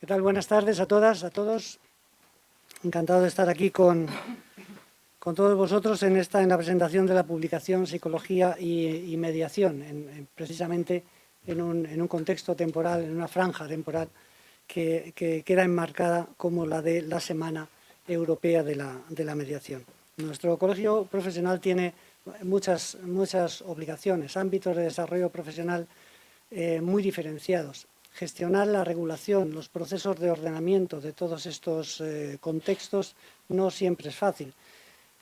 ¿Qué tal? Buenas tardes a todas, a todos. Encantado de estar aquí con todos vosotros en la presentación de la publicación Psicología y Mediación, precisamente en un contexto temporal, en una franja temporal que queda enmarcada como la de la Semana Europea de la Mediación. Nuestro colegio profesional tiene muchas obligaciones, ámbitos de desarrollo profesional muy diferenciados. Gestionar la regulación, los procesos de ordenamiento de todos estos contextos no siempre es fácil.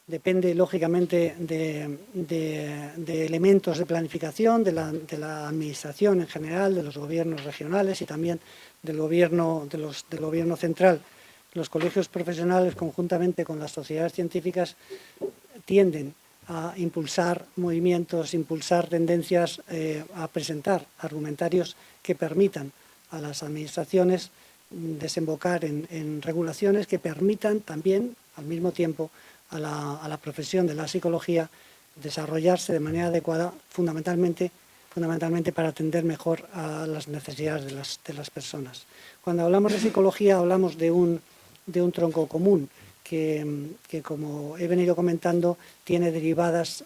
Depende, lógicamente, de elementos de planificación, de la administración en general, de los gobiernos regionales y también del gobierno central. Los colegios profesionales, conjuntamente con las sociedades científicas, tienden a impulsar movimientos, impulsar tendencias, a presentar argumentarios que permitan a las administraciones desembocar en regulaciones que permitan también, al mismo tiempo, a la profesión de la psicología desarrollarse de manera adecuada, fundamentalmente para atender mejor a las necesidades de las personas. Cuando hablamos de psicología, hablamos de un tronco común que, como he venido comentando, tiene derivadas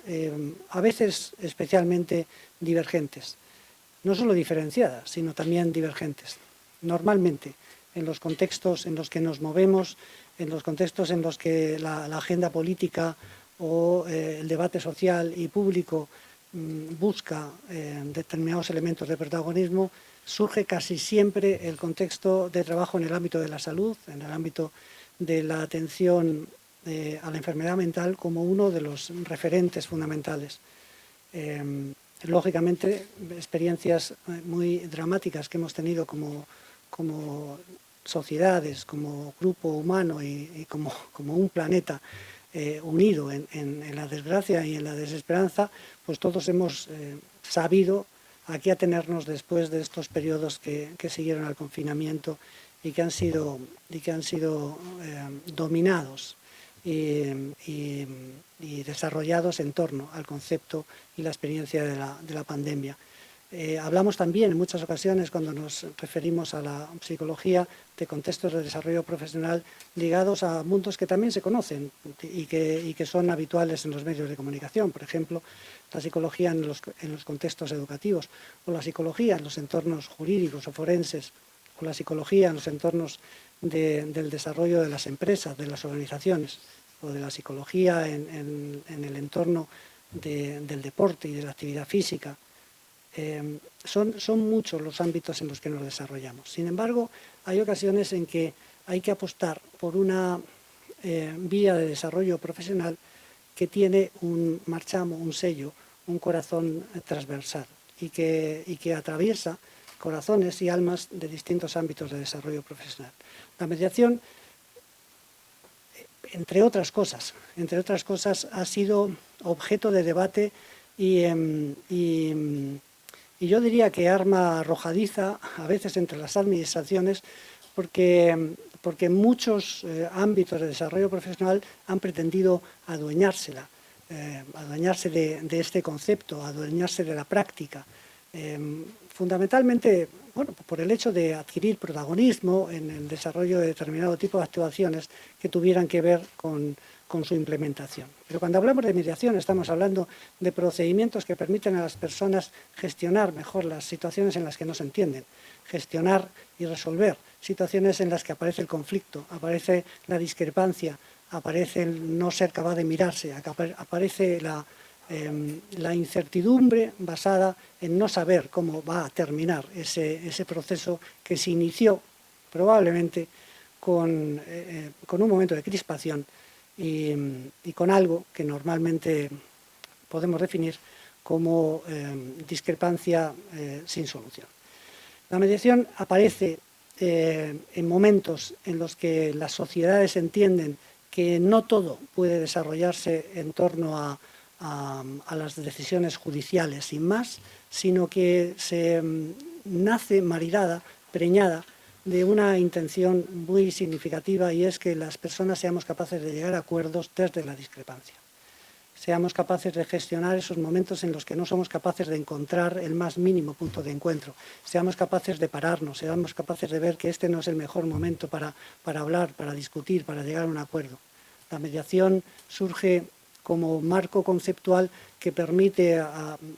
a veces especialmente divergentes. No solo diferenciadas, sino también divergentes. Normalmente, en los contextos en los que nos movemos, en los contextos en los que la agenda política o el debate social y público busca determinados elementos de protagonismo, surge casi siempre el contexto de trabajo en el ámbito de la salud, en el ámbito de la atención a la enfermedad mental como uno de los referentes fundamentales. Lógicamente, experiencias muy dramáticas que hemos tenido como sociedades, como grupo humano y como un planeta unido en la desgracia y en la desesperanza, pues todos hemos sabido a qué atenernos después de estos periodos que siguieron al confinamiento y que han sido dominados y desarrollados en torno al concepto y la experiencia de la pandemia. Hablamos también en muchas ocasiones, cuando nos referimos a la psicología, de contextos de desarrollo profesional ligados a mundos que también se conocen y que son habituales en los medios de comunicación. Por ejemplo, la psicología en los contextos educativos, o la psicología en los entornos jurídicos o forenses, o la psicología en los entornos del desarrollo de las empresas, de las organizaciones, o de la psicología en el entorno del deporte y de la actividad física. Son muchos los ámbitos en los que nos desarrollamos. Sin embargo, hay ocasiones en que hay que apostar por una vía de desarrollo profesional que tiene un marchamo, un sello, un corazón transversal y que atraviesa corazones y almas de distintos ámbitos de desarrollo profesional. La mediación, entre otras cosas, ha sido objeto de debate y yo diría que arma arrojadiza a veces entre las administraciones, porque muchos ámbitos de desarrollo profesional han pretendido adueñarse de este concepto, adueñarse de la práctica, fundamentalmente por el hecho de adquirir protagonismo en el desarrollo de determinado tipo de actuaciones que tuvieran que ver con su implementación. Pero cuando hablamos de mediación estamos hablando de procedimientos que permiten a las personas gestionar mejor las situaciones en las que no se entienden, gestionar y resolver situaciones en las que aparece el conflicto, aparece la discrepancia, aparece el no ser capaz de mirarse, aparece la incertidumbre basada en no saber cómo va a terminar ese proceso que se inició probablemente con un momento de crispación y con algo que normalmente podemos definir como discrepancia sin solución. La mediación aparece en momentos en los que las sociedades entienden que no todo puede desarrollarse en torno a las decisiones judiciales sin más, sino que se nace maridada, preñada de una intención muy significativa, y es que las personas seamos capaces de llegar a acuerdos desde la discrepancia. seamos capaces de gestionar esos momentos en los que no somos capaces de encontrar el más mínimo punto de encuentro, seamos capaces de pararnos, seamos capaces de ver que este no es el mejor momento para hablar, para discutir, para llegar a un acuerdo. La mediación surge como marco conceptual que permite al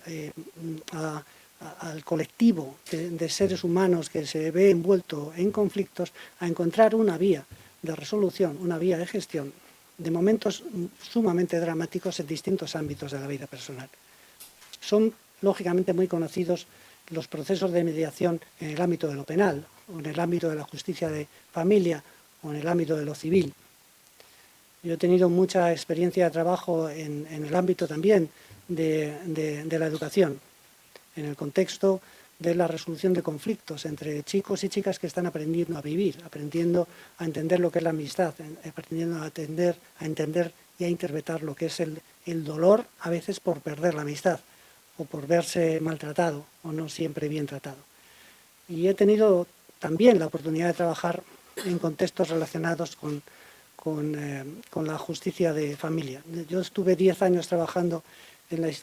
colectivo de seres humanos que se ve envuelto en conflictos a encontrar una vía de resolución, una vía de gestión de momentos sumamente dramáticos en distintos ámbitos de la vida personal. Son, lógicamente, muy conocidos los procesos de mediación en el ámbito de lo penal, o en el ámbito de la justicia de familia, o en el ámbito de lo civil. Yo he tenido mucha experiencia de trabajo en el ámbito también de la educación, en el contexto de la resolución de conflictos entre chicos y chicas que están aprendiendo a vivir, aprendiendo a entender lo que es la amistad, aprendiendo a entender y a interpretar lo que es el dolor, a veces por perder la amistad, o por verse maltratado, o no siempre bien tratado. Y he tenido también la oportunidad de trabajar en contextos relacionados con la justicia de familia. Yo estuve 10 años trabajando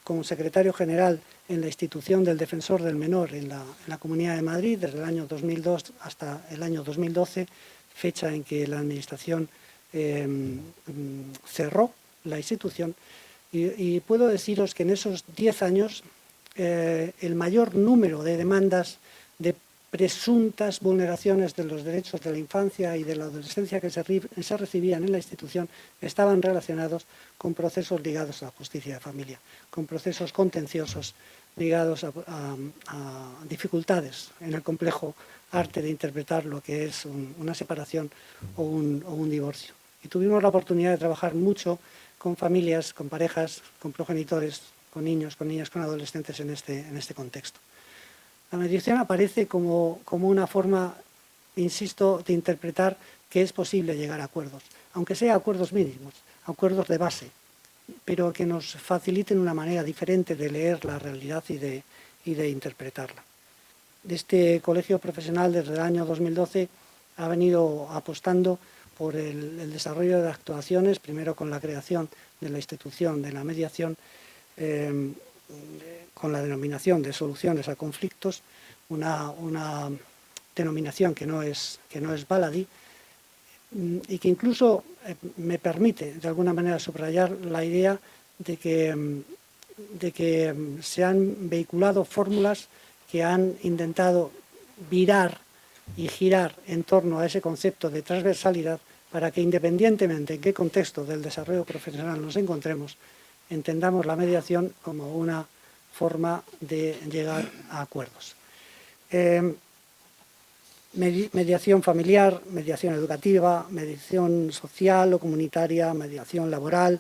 como secretario general en la institución del Defensor del Menor en la Comunidad de Madrid, desde el año 2002 hasta el año 2012, fecha en que la Administración cerró la institución. Y puedo deciros que en esos 10 años el mayor número de demandas de presuntas vulneraciones de los derechos de la infancia y de la adolescencia que se recibían en la institución estaban relacionados con procesos ligados a la justicia de familia, con procesos contenciosos ligados a dificultades en el complejo arte de interpretar lo que es una separación o un divorcio. Y tuvimos la oportunidad de trabajar mucho con familias, con parejas, con progenitores, con niños, con niñas, con adolescentes en este contexto. La mediación aparece como una forma, insisto, de interpretar que es posible llegar a acuerdos, aunque sea acuerdos mínimos, acuerdos de base, pero que nos faciliten una manera diferente de leer la realidad y de interpretarla. Este colegio profesional desde el año 2012 ha venido apostando por el desarrollo de actuaciones, primero con la creación de la institución de la mediación, con la denominación de soluciones a conflictos, una denominación que no es baladí, y que incluso me permite de alguna manera subrayar la idea de que se han vehiculado fórmulas que han intentado virar y girar en torno a ese concepto de transversalidad para que, independientemente en qué contexto del desarrollo profesional nos encontremos, entendamos la mediación como una forma de llegar a acuerdos. Mediación familiar, mediación educativa, mediación social o comunitaria, mediación laboral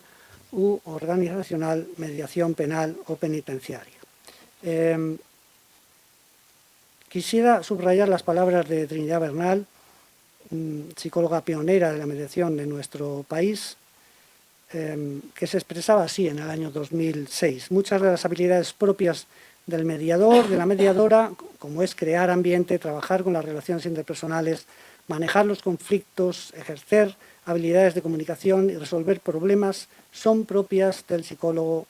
u organizacional, mediación penal o penitenciaria. Quisiera subrayar las palabras de Trinidad Bernal, psicóloga pionera de la mediación de nuestro país, que se expresaba así en el año 2006. Muchas de las habilidades propias del mediador, de la mediadora, como es crear ambiente, trabajar con las relaciones interpersonales, manejar los conflictos, ejercer habilidades de comunicación y resolver problemas, son propias del psicólogo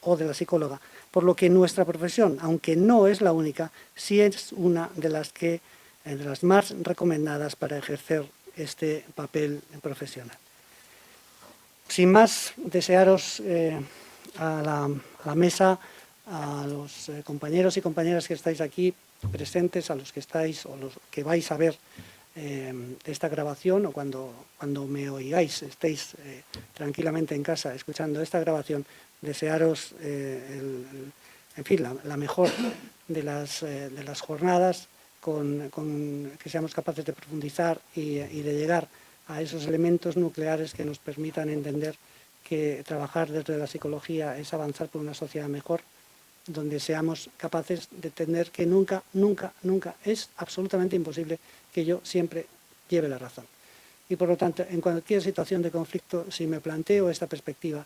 o de la psicóloga. Por lo que nuestra profesión, aunque no es la única, sí es una de las más recomendadas para ejercer este papel profesional. Sin más, desearos a la mesa, a los compañeros y compañeras que estáis aquí presentes, a los que estáis o los que vais a ver esta grabación, o cuando me oigáis, estéis tranquilamente en casa escuchando esta grabación, desearos en fin, la mejor de las jornadas, que seamos capaces de profundizar y de llegar a esos elementos nucleares que nos permitan entender que trabajar desde la psicología es avanzar por una sociedad mejor, donde seamos capaces de entender que nunca, nunca, nunca es absolutamente imposible que yo siempre lleve la razón. Y por lo tanto, en cualquier situación de conflicto, si me planteo esta perspectiva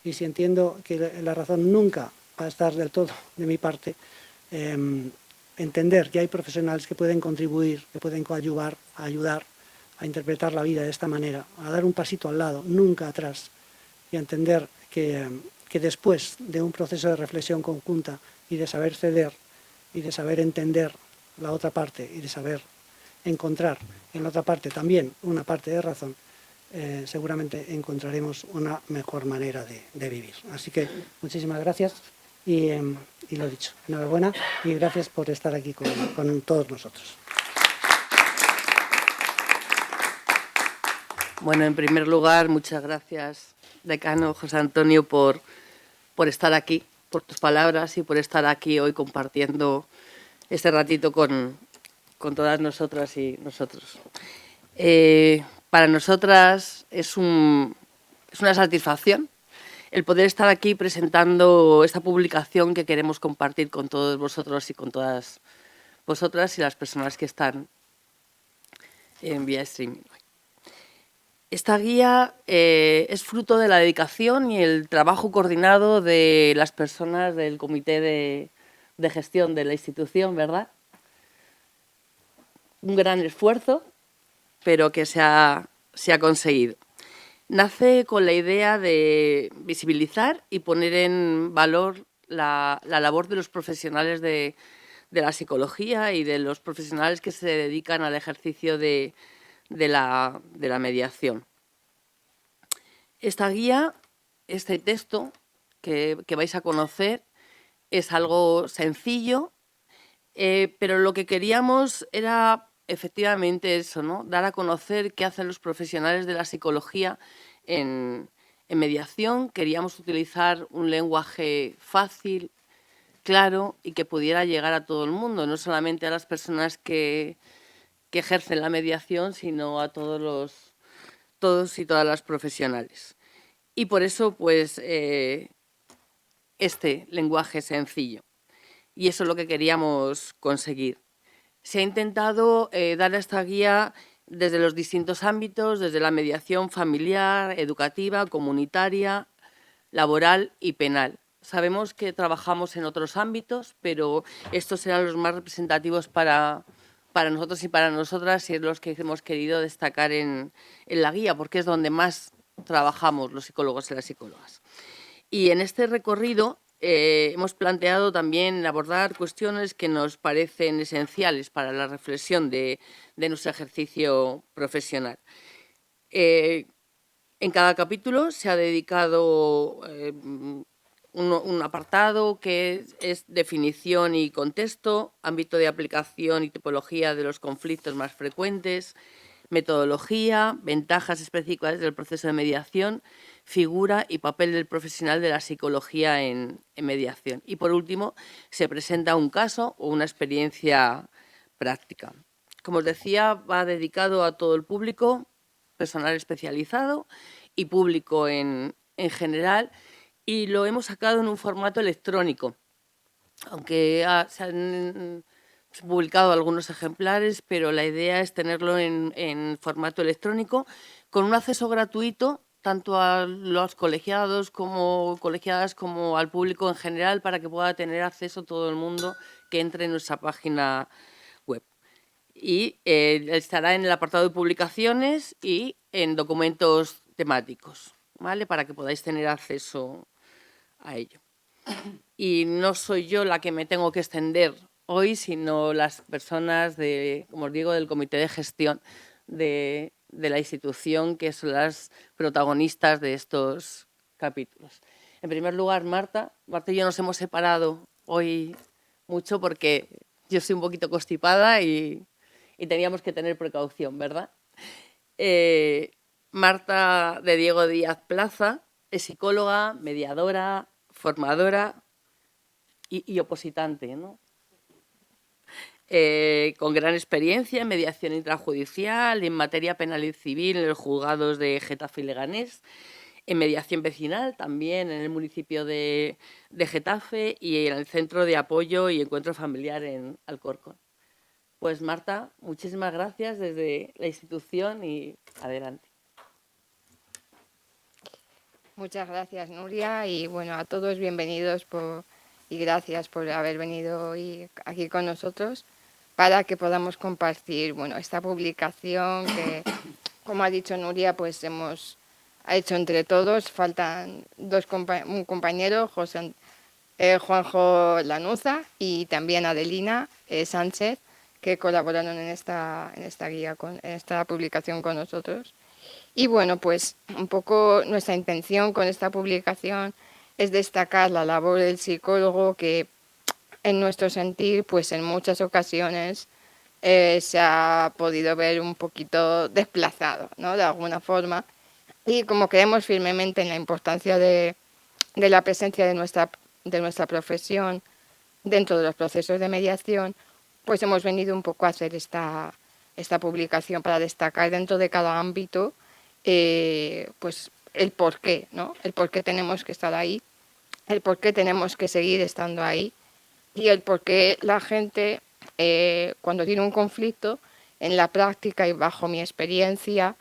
y si entiendo que la razón nunca va a estar del todo de mi parte, entender que hay profesionales que pueden contribuir, que pueden coadyuvar, ayudar a interpretar la vida de esta manera, a dar un pasito al lado, nunca atrás, y a entender que después de un proceso de reflexión conjunta y de saber ceder y de saber entender la otra parte y de saber encontrar en la otra parte también una parte de razón, seguramente encontraremos una mejor manera de vivir. Así que muchísimas gracias y lo dicho, enhorabuena y gracias por estar aquí con todos nosotros. Bueno, en primer lugar, muchas gracias, decano José Antonio, por estar aquí, por tus palabras y por estar aquí hoy compartiendo este ratito con todas nosotras y nosotros. Para nosotras es una satisfacción el poder estar aquí presentando esta publicación que queremos compartir con todos vosotros y con todas vosotras y las personas que están en vía streaming. Esta guía es fruto de la dedicación y el trabajo coordinado de las personas del comité de gestión de la institución, ¿verdad? Un gran esfuerzo, pero que se ha conseguido. Nace con la idea de visibilizar y poner en valor la labor de los profesionales de la psicología y de los profesionales que se dedican al ejercicio de la mediación. Esta guía, este texto que vais a conocer, es algo sencillo, pero lo que queríamos era efectivamente eso, ¿no? Dar a conocer qué hacen los profesionales de la psicología en mediación. Queríamos utilizar un lenguaje fácil, claro y que pudiera llegar a todo el mundo, no solamente a las personas que ejercen la mediación, sino a todos y todas las profesionales. Y por eso, pues, este lenguaje sencillo. Y eso es lo que queríamos conseguir. Se ha intentado dar esta guía desde los distintos ámbitos, desde la mediación familiar, educativa, comunitaria, laboral y penal. Sabemos que trabajamos en otros ámbitos, pero estos serán los más representativos para nosotros y para nosotras y es los que hemos querido destacar en la guía, porque es donde más trabajamos los psicólogos y las psicólogas. Y en este recorrido hemos planteado también abordar cuestiones que nos parecen esenciales para la reflexión de nuestro ejercicio profesional. En cada capítulo se ha dedicado un apartado que es definición y contexto, ámbito de aplicación y tipología de los conflictos más frecuentes, metodología, ventajas específicas del proceso de mediación, figura y papel del profesional de la psicología en mediación. Y por último, se presenta un caso o una experiencia práctica. Como os decía, va dedicado a todo el público, personal especializado y público en general, y lo hemos sacado en un formato electrónico, aunque se han publicado algunos ejemplares, pero la idea es tenerlo en formato electrónico con un acceso gratuito tanto a los colegiados como colegiadas como al público en general para que pueda tener acceso todo el mundo que entre en nuestra página web. Y estará en el apartado de publicaciones y en documentos temáticos, ¿vale? Para que podáis tener acceso a ello. Y no soy yo la que me tengo que extender hoy, sino las personas, como os digo, del comité de gestión de la institución, que son las protagonistas de estos capítulos. En primer lugar, Marta y yo nos hemos separado hoy mucho porque yo soy un poquito constipada y teníamos que tener precaución, ¿verdad? Marta de Diego Díaz Plaza es psicóloga, mediadora, formadora y opositante, ¿no? Con gran experiencia en mediación intrajudicial, en materia penal y civil en los juzgados de Getafe y Leganés, en mediación vecinal también en el municipio de Getafe y en el Centro de Apoyo y Encuentro Familiar en Alcorcón. Pues Marta, muchísimas gracias desde la institución y adelante. Muchas gracias, Nuria, y bueno, a todos bienvenidos y gracias por haber venido hoy aquí con nosotros para que podamos compartir, bueno, esta publicación que, como ha dicho Nuria, pues hemos ha hecho entre todos. Faltan un compañero, Juanjo Lanuza, y también Adelina Sánchez, que colaboraron en esta guía, en esta publicación con nosotros. Y bueno, pues un poco nuestra intención con esta publicación es destacar la labor del psicólogo que, en nuestro sentir, pues en muchas ocasiones se ha podido ver un poquito desplazado, ¿no? De alguna forma. Y como creemos firmemente en la importancia de la presencia de nuestra profesión dentro de los procesos de mediación, pues hemos venido un poco a hacer esta publicación para destacar dentro de cada ámbito pues el porqué, ¿no? El por qué tenemos que estar ahí, el por qué tenemos que seguir estando ahí y el por qué la gente, cuando tiene un conflicto, en la práctica y bajo mi experiencia,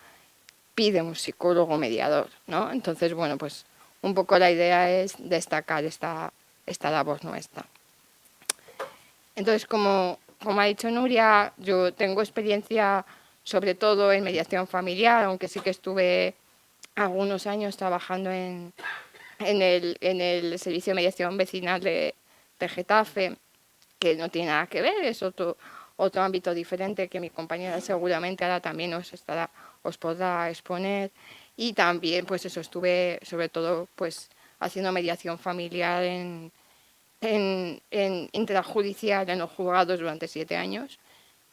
pide un psicólogo mediador, ¿no? Entonces, bueno, pues un poco la idea es destacar esta labor nuestra. Entonces, como ha dicho Nuria, yo tengo experiencia sobre todo en mediación familiar, aunque sí que estuve algunos años trabajando en el servicio de mediación vecinal de Getafe, que no tiene nada que ver, es otro ámbito diferente que mi compañera seguramente ahora también os podrá exponer. Y también, pues eso, estuve sobre todo pues haciendo mediación familiar en intrajudicial en los juzgados durante 7 años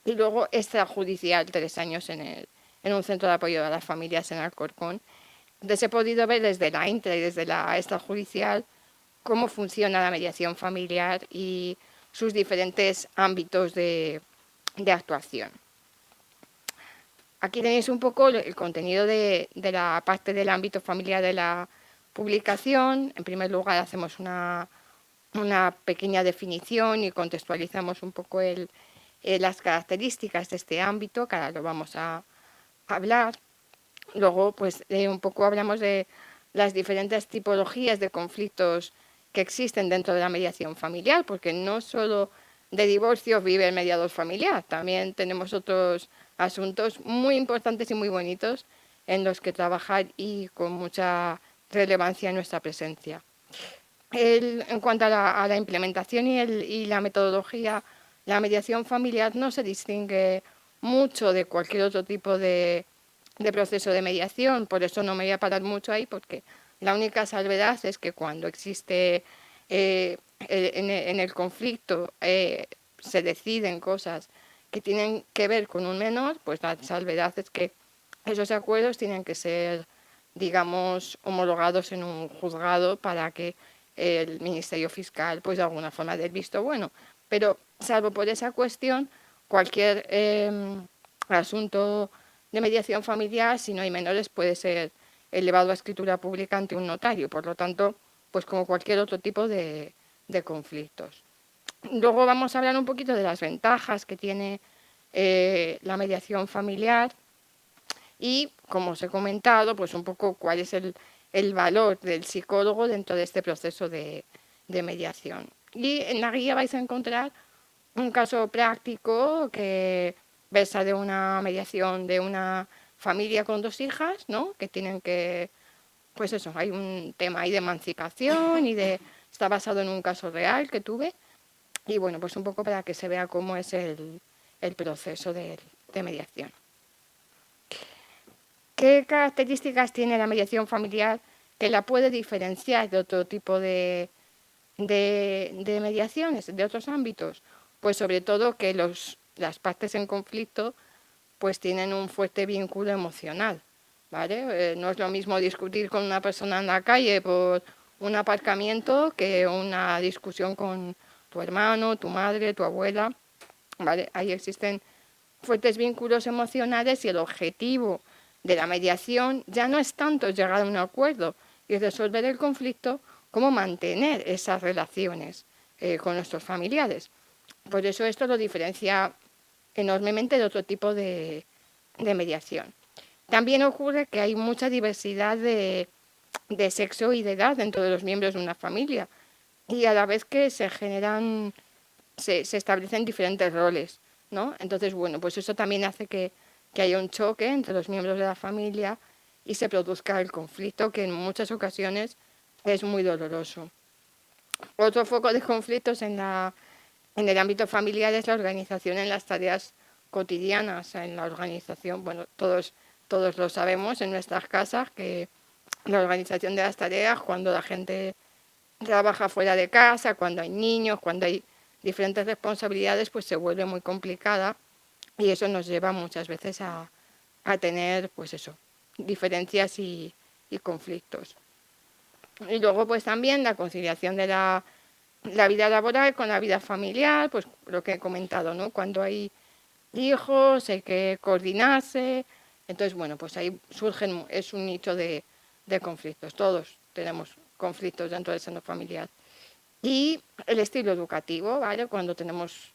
y luego extrajudicial 3 años en un centro de apoyo a las familias en Alcorcón. Entonces he podido ver desde la intra y desde la extrajudicial cómo funciona la mediación familiar y sus diferentes ámbitos de actuación. Aquí tenéis un poco el contenido de la parte del ámbito familiar de la publicación. En primer lugar, hacemos una pequeña definición y contextualizamos un poco las características de este ámbito, que ahora lo vamos a hablar. Luego, pues un poco hablamos de las diferentes tipologías de conflictos que existen dentro de la mediación familiar, porque no solo de divorcio vive el mediador familiar, también tenemos otros asuntos muy importantes y muy bonitos en los que trabajar y con mucha relevancia en nuestra presencia. En cuanto a la implementación y la metodología, la mediación familiar no se distingue mucho de cualquier otro tipo de proceso de mediación, por eso no me voy a parar mucho ahí, porque la única salvedad es que cuando existe en el conflicto se deciden cosas que tienen que ver con un menor, pues la salvedad es que esos acuerdos tienen que ser, digamos, homologados en un juzgado para que el Ministerio Fiscal, pues de alguna forma dé el visto bueno. Pero salvo por esa cuestión, cualquier asunto de mediación familiar, si no hay menores, puede ser elevado a escritura pública ante un notario. Por lo tanto, pues como cualquier otro tipo de conflictos. Luego vamos a hablar un poquito de las ventajas que tiene la mediación familiar y, como os he comentado, pues un poco cuál es el valor del psicólogo dentro de este proceso de mediación. Y en la guía vais a encontrar un caso práctico que versa de una mediación de una familia con 2 hijas, ¿no? Que tienen que, pues eso, hay un tema ahí de emancipación y está basado en un caso real que tuve. Y bueno, pues un poco para que se vea cómo es el proceso de mediación. ¿Qué características tiene la mediación familiar que la puede diferenciar de otro tipo de mediaciones, de otros ámbitos? Pues sobre todo que las partes en conflicto pues tienen un fuerte vínculo emocional, ¿vale? No es lo mismo discutir con una persona en la calle por un aparcamiento que una discusión con tu hermano, tu madre, tu abuela, ¿vale? Ahí existen fuertes vínculos emocionales y el objetivo de la mediación ya no es tanto llegar a un acuerdo y resolver el conflicto como mantener esas relaciones con nuestros familiares. Por eso esto lo diferencia enormemente de otro tipo de mediación. También ocurre que hay mucha diversidad de sexo y de edad dentro de los miembros de una familia y a la vez que se establecen diferentes roles, ¿no? Entonces, bueno, pues eso también hace que haya un choque entre los miembros de la familia y se produzca el conflicto, que en muchas ocasiones es muy doloroso. Otro foco de conflictos en el ámbito familiar es la organización en las tareas cotidianas. En la organización, bueno, todos lo sabemos en nuestras casas, que la organización de las tareas, cuando la gente trabaja fuera de casa, cuando hay niños, cuando hay diferentes responsabilidades, pues se vuelve muy complicada y eso nos lleva muchas veces a tener, pues eso, diferencias y conflictos. Y luego, pues también la conciliación de la vida laboral con la vida familiar, pues lo que he comentado, ¿no? Cuando hay hijos, hay que coordinarse. Entonces, bueno, pues ahí es un nicho de conflictos. Todos tenemos conflictos dentro del seno familiar. Y el estilo educativo, ¿vale? Cuando tenemos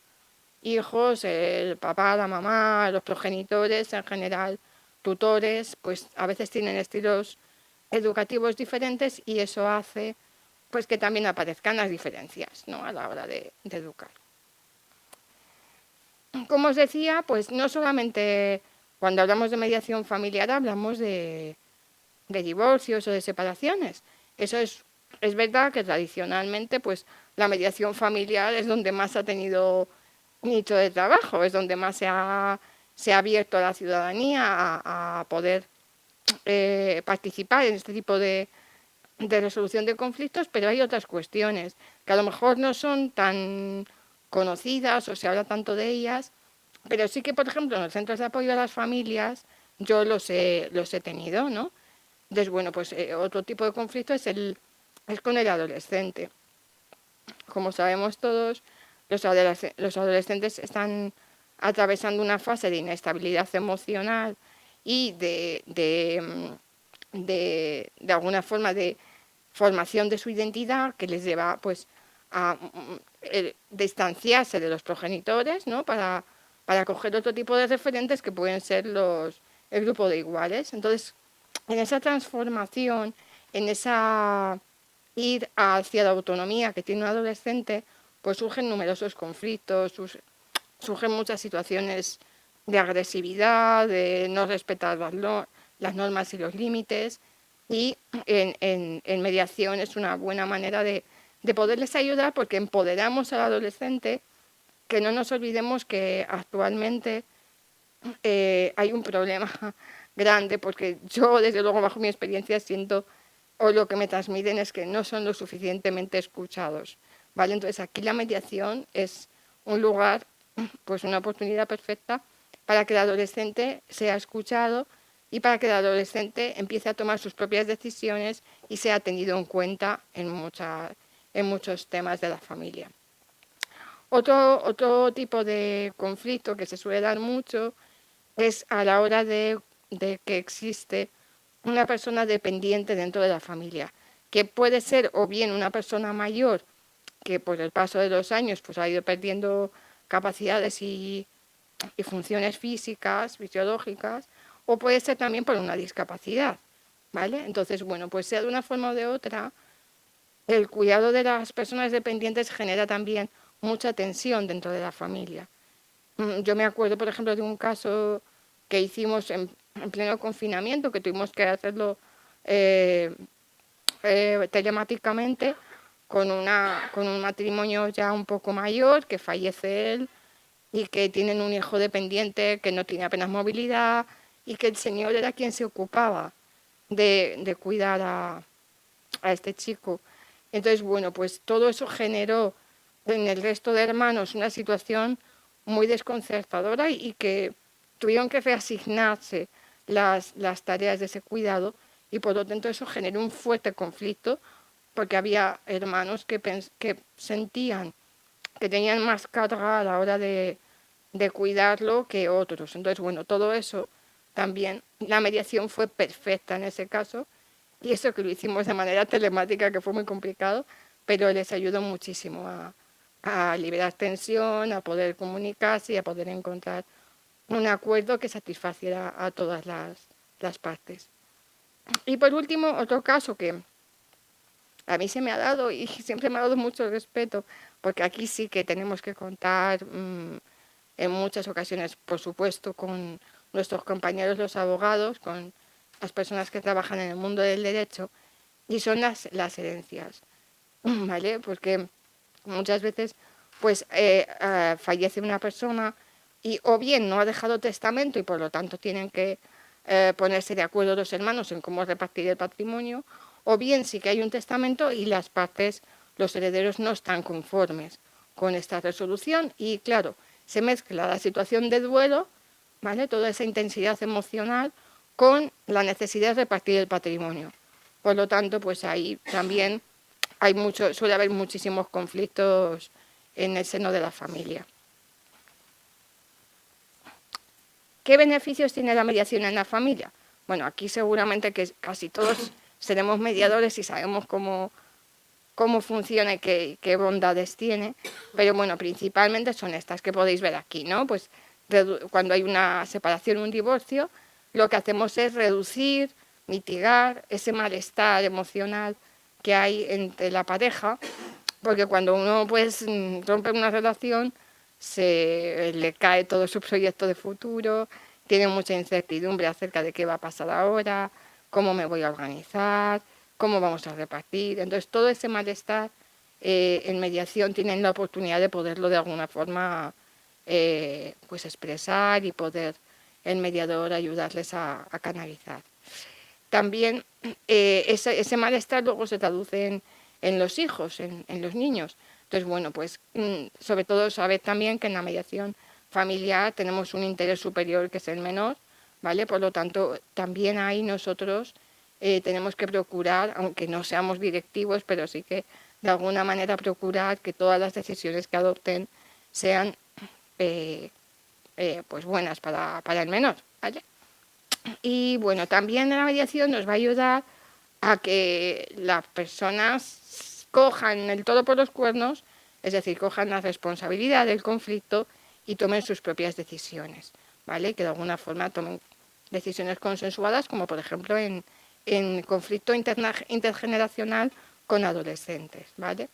hijos, el papá, la mamá, los progenitores en general, tutores, pues a veces tienen estilos educativos diferentes y eso hace pues que también aparezcan las diferencias, ¿no? A la hora de educar. Como os decía, pues no solamente cuando hablamos de mediación familiar hablamos de divorcios o de separaciones. Eso es verdad que tradicionalmente pues la mediación familiar es donde más ha tenido nicho de trabajo, es donde más se ha abierto a la ciudadanía a poder participar en este tipo de resolución de conflictos, pero hay otras cuestiones que a lo mejor no son tan conocidas o se habla tanto de ellas, pero sí que, por ejemplo, en los centros de apoyo a las familias yo los he tenido, ¿no? Entonces, bueno, pues otro tipo de conflicto es con el adolescente. Como sabemos todos, los adolescentes están atravesando una fase de inestabilidad emocional y de alguna forma de formación de su identidad que les lleva pues a distanciarse de los progenitores, ¿no? Para coger otro tipo de referentes que pueden ser el grupo de iguales. Entonces, en esa transformación, en esa ir hacia la autonomía que tiene un adolescente, pues surgen numerosos conflictos, surgen muchas situaciones de agresividad, de no respetar las normas y los límites, y en mediación es una buena manera de poderles ayudar porque empoderamos al adolescente, que no nos olvidemos que actualmente hay un problema grande, porque yo desde luego bajo mi experiencia siento, o lo que me transmiten es que no son lo suficientemente escuchados, ¿vale? Entonces aquí la mediación es un lugar, pues una oportunidad perfecta para que el adolescente sea escuchado y para que el adolescente empiece a tomar sus propias decisiones y sea tenido en cuenta en muchos temas de la familia. Otro tipo de conflicto que se suele dar mucho es a la hora de que existe una persona dependiente dentro de la familia, que puede ser o bien una persona mayor que por el paso de los años pues ha ido perdiendo capacidades y funciones físicas, fisiológicas, o puede ser también por una discapacidad, ¿vale? Entonces, bueno, pues sea de una forma o de otra, el cuidado de las personas dependientes genera también mucha tensión dentro de la familia. Yo me acuerdo, por ejemplo, de un caso que hicimos en pleno confinamiento, que tuvimos que hacerlo telemáticamente, con un matrimonio ya un poco mayor, que fallece él, y que tienen un hijo dependiente que no tiene apenas movilidad, y que el señor era quien se ocupaba de cuidar a este chico. Entonces, bueno, pues todo eso generó en el resto de hermanos una situación muy desconcertadora y que tuvieron que reasignarse las tareas de ese cuidado, y por lo tanto eso generó un fuerte conflicto porque había hermanos que sentían que tenían más carga a la hora de cuidarlo que otros. Entonces, bueno, todo eso también, la mediación fue perfecta en ese caso, y eso que lo hicimos de manera telemática, que fue muy complicado, pero les ayudó muchísimo a liberar tensión, a poder comunicarse y a poder encontrar un acuerdo que satisfaciera a todas las partes. Y por último, otro caso que a mí se me ha dado y siempre me ha dado mucho respeto, porque aquí sí que tenemos que contar en muchas ocasiones, por supuesto, con nuestros compañeros los abogados, con las personas que trabajan en el mundo del derecho, y son las herencias, ¿vale? Porque muchas veces pues fallece una persona y o bien no ha dejado testamento y por lo tanto tienen que ponerse de acuerdo los hermanos en cómo repartir el patrimonio, o bien sí que hay un testamento y las partes, los herederos no están conformes con esta resolución y claro, se mezcla la situación de duelo, ¿vale? Toda esa intensidad emocional con la necesidad de repartir el patrimonio. Por lo tanto, pues ahí también suele haber muchísimos conflictos en el seno de la familia. ¿Qué beneficios tiene la mediación en la familia? Bueno, aquí seguramente que casi todos seremos mediadores y sabemos cómo funciona y qué bondades tiene, pero bueno, principalmente son estas que podéis ver aquí, ¿no? Pues cuando hay una separación, un divorcio, lo que hacemos es reducir, mitigar ese malestar emocional que hay entre la pareja, porque cuando uno pues rompe una relación, se le cae todo su proyecto de futuro, tiene mucha incertidumbre acerca de qué va a pasar ahora, cómo me voy a organizar, cómo vamos a repartir. Entonces, todo ese malestar en mediación tienen la oportunidad de poderlo de alguna forma pues expresar y poder el mediador ayudarles a canalizar. También ese malestar luego se traduce en los hijos, en los niños. Entonces, bueno, pues sobre todo sabed también que en la mediación familiar tenemos un interés superior que es el menor, ¿vale? Por lo tanto, también ahí nosotros tenemos que procurar, aunque no seamos directivos, pero sí que de alguna manera procurar que todas las decisiones que adopten sean pues buenas para el menor, ¿vale? Y bueno, también la mediación nos va a ayudar a que las personas cojan el toro por los cuernos, es decir, cojan la responsabilidad del conflicto y tomen sus propias decisiones, ¿vale? Que de alguna forma tomen decisiones consensuadas, como por ejemplo en conflicto intergeneracional con adolescentes, ¿vale?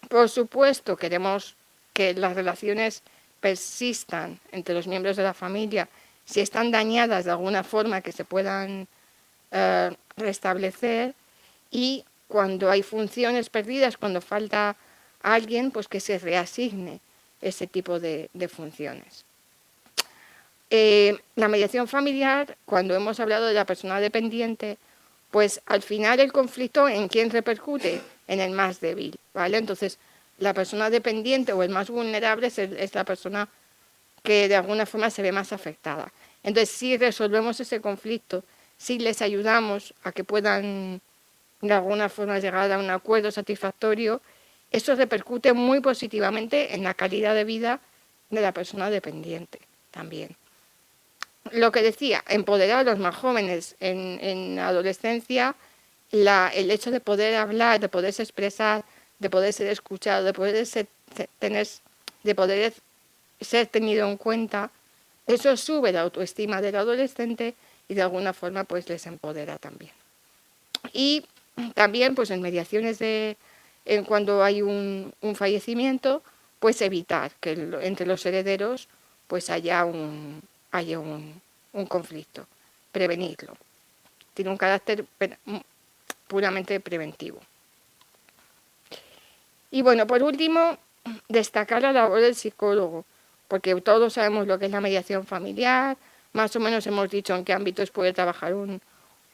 Por supuesto, queremos que las relaciones persistan entre los miembros de la familia, si están dañadas de alguna forma que se puedan restablecer, y cuando hay funciones perdidas, cuando falta alguien, pues que se reasigne ese tipo de funciones. La mediación familiar, cuando hemos hablado de la persona dependiente, pues al final el conflicto, ¿en quién repercute? En el más débil, ¿vale? Entonces, la persona dependiente o el más vulnerable es la persona que de alguna forma se ve más afectada. Entonces, si resolvemos ese conflicto, si les ayudamos a que puedan de alguna forma llegar a un acuerdo satisfactorio, eso repercute muy positivamente en la calidad de vida de la persona dependiente también. Lo que decía, empoderar a los más jóvenes en la adolescencia, el hecho de poder hablar, de poderse expresar, de poder ser escuchado, de poder ser tenido en cuenta, eso sube la autoestima del adolescente y de alguna forma pues les empodera también. Y también pues en mediaciones cuando hay un fallecimiento, pues evitar que entre los herederos pues haya un conflicto, prevenirlo. Tiene un carácter puramente preventivo. Y bueno, por último, destacar la labor del psicólogo, porque todos sabemos lo que es la mediación familiar, más o menos hemos dicho en qué ámbitos puede trabajar un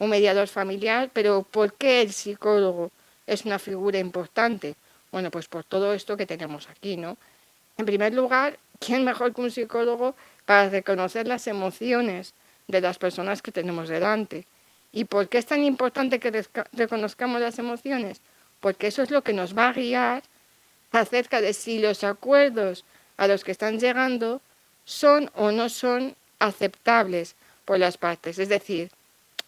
mediador familiar, pero ¿por qué el psicólogo es una figura importante? Bueno, pues por todo esto que tenemos aquí, ¿no? En primer lugar, ¿quién mejor que un psicólogo para reconocer las emociones de las personas que tenemos delante? ¿Y por qué es tan importante que reconozcamos las emociones? Porque eso es lo que nos va a guiar acerca de si los acuerdos a los que están llegando son o no son aceptables por las partes. Es decir,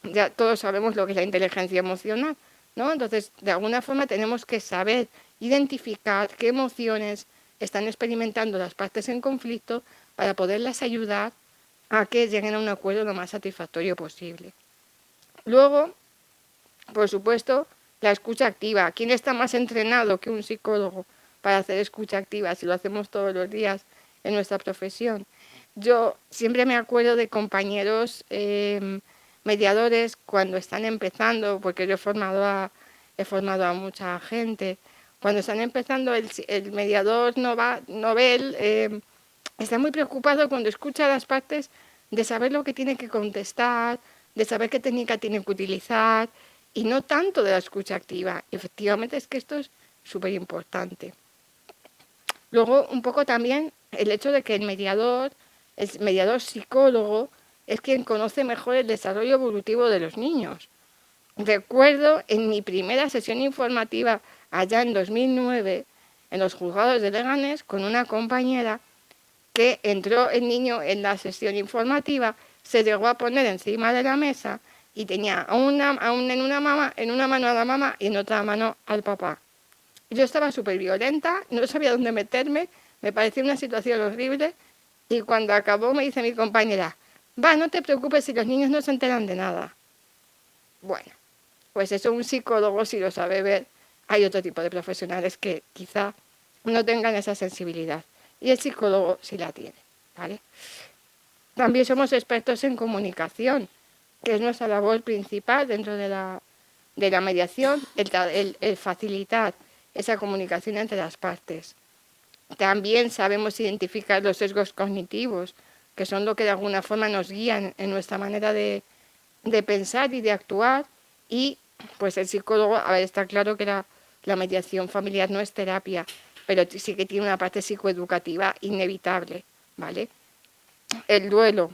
ya todos sabemos lo que es la inteligencia emocional, ¿no? Entonces, de alguna forma tenemos que saber identificar qué emociones están experimentando las partes en conflicto para poderlas ayudar a que lleguen a un acuerdo lo más satisfactorio posible. Luego, por supuesto, la escucha activa. ¿Quién está más entrenado que un psicólogo para hacer escucha activa si lo hacemos todos los días en nuestra profesión? Yo siempre me acuerdo de compañeros mediadores cuando están empezando, porque yo he formado a mucha gente, cuando están empezando el mediador novel está muy preocupado cuando escucha las partes de saber lo que tiene que contestar, de saber qué técnica tiene que utilizar y no tanto de la escucha activa. Y efectivamente es que esto es súper importante. Luego, un poco también el hecho de que el mediador psicólogo, es quien conoce mejor el desarrollo evolutivo de los niños. Recuerdo en mi primera sesión informativa allá en 2009, en los juzgados de Leganés, con una compañera que entró el niño en la sesión informativa, se llegó a poner encima de la mesa y tenía en una mano a la mamá y en otra mano al papá. Yo estaba súper violenta, no sabía dónde meterme, me parecía una situación horrible y cuando acabó me dice mi compañera, no te preocupes si los niños no se enteran de nada. Bueno, pues eso un psicólogo si lo sabe ver, hay otro tipo de profesionales que quizá no tengan esa sensibilidad y el psicólogo sí la tiene, ¿vale? También somos expertos en comunicación, que es nuestra labor principal dentro de la mediación, el facilitar esa comunicación entre las partes. También sabemos identificar los sesgos cognitivos, que son lo que de alguna forma nos guían en nuestra manera de pensar y de actuar. Y pues el psicólogo, a ver, está claro que la mediación familiar no es terapia, pero sí que tiene una parte psicoeducativa inevitable, ¿vale? El duelo.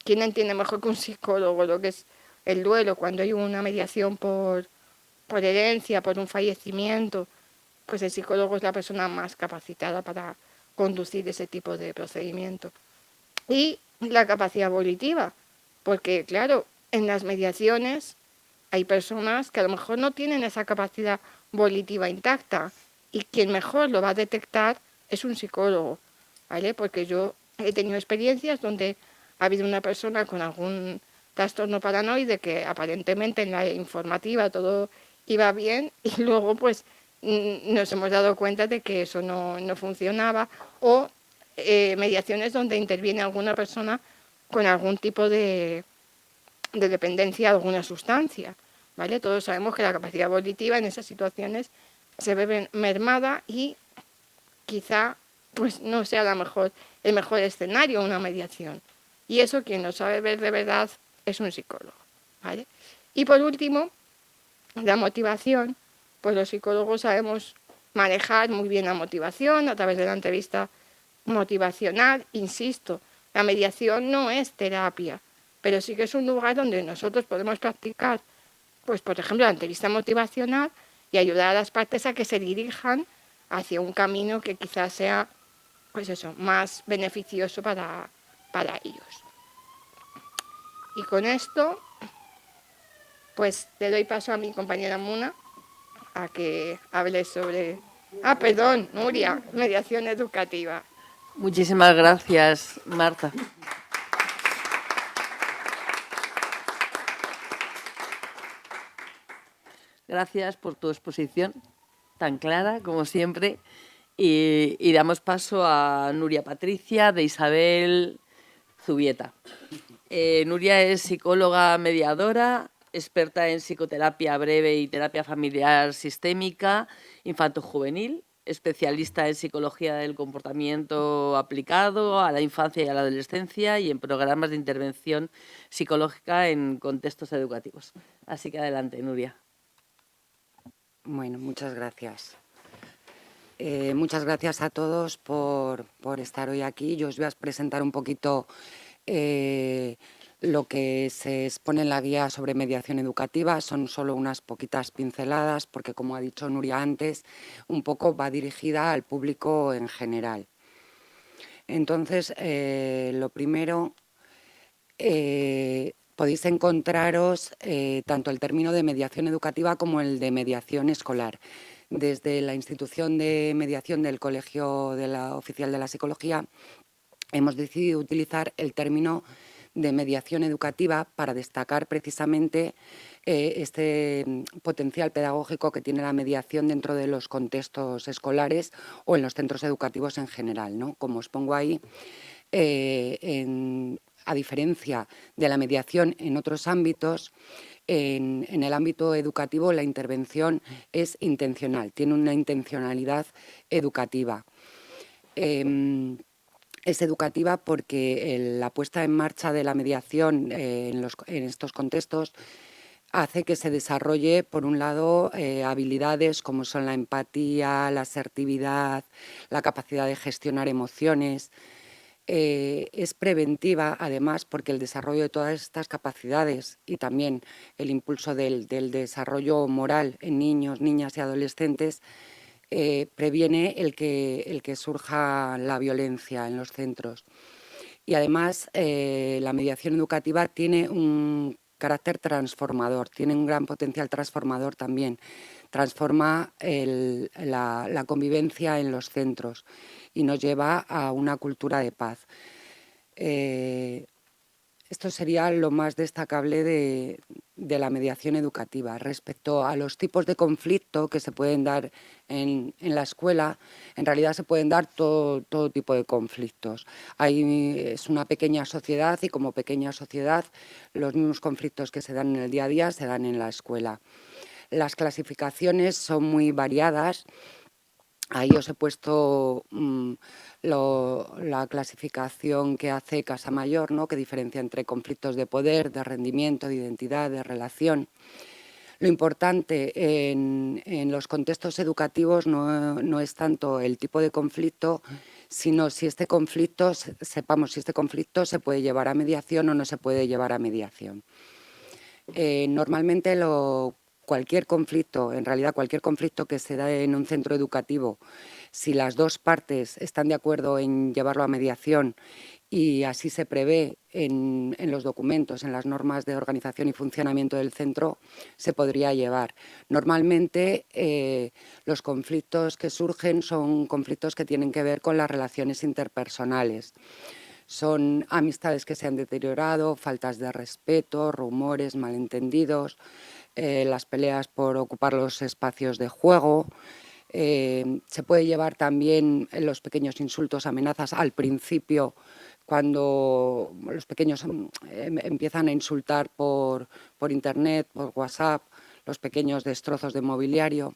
¿Quién entiende mejor que un psicólogo lo que es el duelo cuando hay una mediación por herencia, por un fallecimiento? Pues el psicólogo es la persona más capacitada para conducir ese tipo de procedimiento. Y la capacidad volitiva, porque claro, en las mediaciones hay personas que a lo mejor no tienen esa capacidad volitiva intacta y quien mejor lo va a detectar es un psicólogo, ¿vale? Porque yo he tenido experiencias donde ha habido una persona con algún trastorno paranoide que aparentemente en la informativa todo iba bien y luego pues nos hemos dado cuenta de que eso no funcionaba o mediaciones donde interviene alguna persona con algún tipo de dependencia de alguna sustancia, ¿vale? Todos sabemos que la capacidad volitiva en esas situaciones se ve mermada y quizá pues no sea el mejor escenario una mediación. Y eso quien lo sabe ver de verdad es un psicólogo, ¿vale? Y por último, la motivación, pues los psicólogos sabemos manejar muy bien la motivación a través de la entrevista motivacional. Insisto, la mediación no es terapia, pero sí que es un lugar donde nosotros podemos practicar, pues por ejemplo, la entrevista motivacional y ayudar a las partes a que se dirijan hacia un camino que quizás sea, pues eso, más beneficioso para ellos. Y con esto, pues le doy paso a mi compañera Muna a que hable sobre... perdón, Nuria, mediación educativa. Muchísimas gracias, Marta. Gracias por tu exposición tan clara, como siempre. Y damos paso a Nuria Patricia de Isabel Zubieta. Nuria es psicóloga mediadora, experta en psicoterapia breve y terapia familiar sistémica infanto-juvenil, especialista en psicología del comportamiento aplicado a la infancia y a la adolescencia y en programas de intervención psicológica en contextos educativos. Así que adelante, Nuria. Bueno, muchas gracias. Muchas gracias a todos por estar hoy aquí. Yo os voy a presentar un poquito lo que se expone en la guía sobre mediación educativa. Son solo unas poquitas pinceladas porque, como ha dicho Nuria antes, un poco va dirigida al público en general. Entonces, lo primero, podéis encontraros tanto el término de mediación educativa como el de mediación escolar. Desde la institución de mediación del Colegio Oficial de la Psicología hemos decidido utilizar el término de mediación educativa para destacar precisamente este potencial pedagógico que tiene la mediación dentro de los contextos escolares o en los centros educativos en general, ¿no? Como os pongo ahí, a diferencia de la mediación en otros ámbitos, en el ámbito educativo la intervención es intencional, tiene una intencionalidad educativa. Es educativa porque la puesta en marcha de la mediación en estos contextos hace que se desarrolle, por un lado, habilidades como son la empatía, la asertividad, la capacidad de gestionar emociones. Es preventiva, además, porque el desarrollo de todas estas capacidades y también el impulso del desarrollo moral en niños, niñas y adolescentes previene el que surja la violencia en los centros. Y además, la mediación educativa tiene un carácter transformador, tiene un gran potencial transformador también. Transforma la convivencia en los centros y nos lleva a una cultura de paz. Esto sería lo más destacable de la mediación educativa. Respecto a los tipos de conflicto que se pueden dar en la escuela, en realidad se pueden dar todo tipo de conflictos. Es una pequeña sociedad y como pequeña sociedad los mismos conflictos que se dan en el día a día se dan en la escuela. Las clasificaciones son muy variadas. Ahí os he puesto la clasificación que hace Casamayor, ¿no?, que diferencia entre conflictos de poder, de rendimiento, de identidad, de relación. Lo importante en los contextos educativos no es tanto el tipo de conflicto, sino si este conflicto, sepamos si este conflicto se puede llevar a mediación o no se puede llevar a mediación. Normalmente cualquier conflicto, en realidad cualquier conflicto que se da en un centro educativo, si las dos partes están de acuerdo en llevarlo a mediación y así se prevé en los documentos, en las normas de organización y funcionamiento del centro, se podría llevar. Normalmente los conflictos que surgen son conflictos que tienen que ver con las relaciones interpersonales. Son amistades que se han deteriorado, faltas de respeto, rumores, malentendidos, las peleas por ocupar los espacios de juego. Se puede llevar también los pequeños insultos, amenazas al principio, cuando los pequeños empiezan a insultar por internet, por WhatsApp, los pequeños destrozos de mobiliario.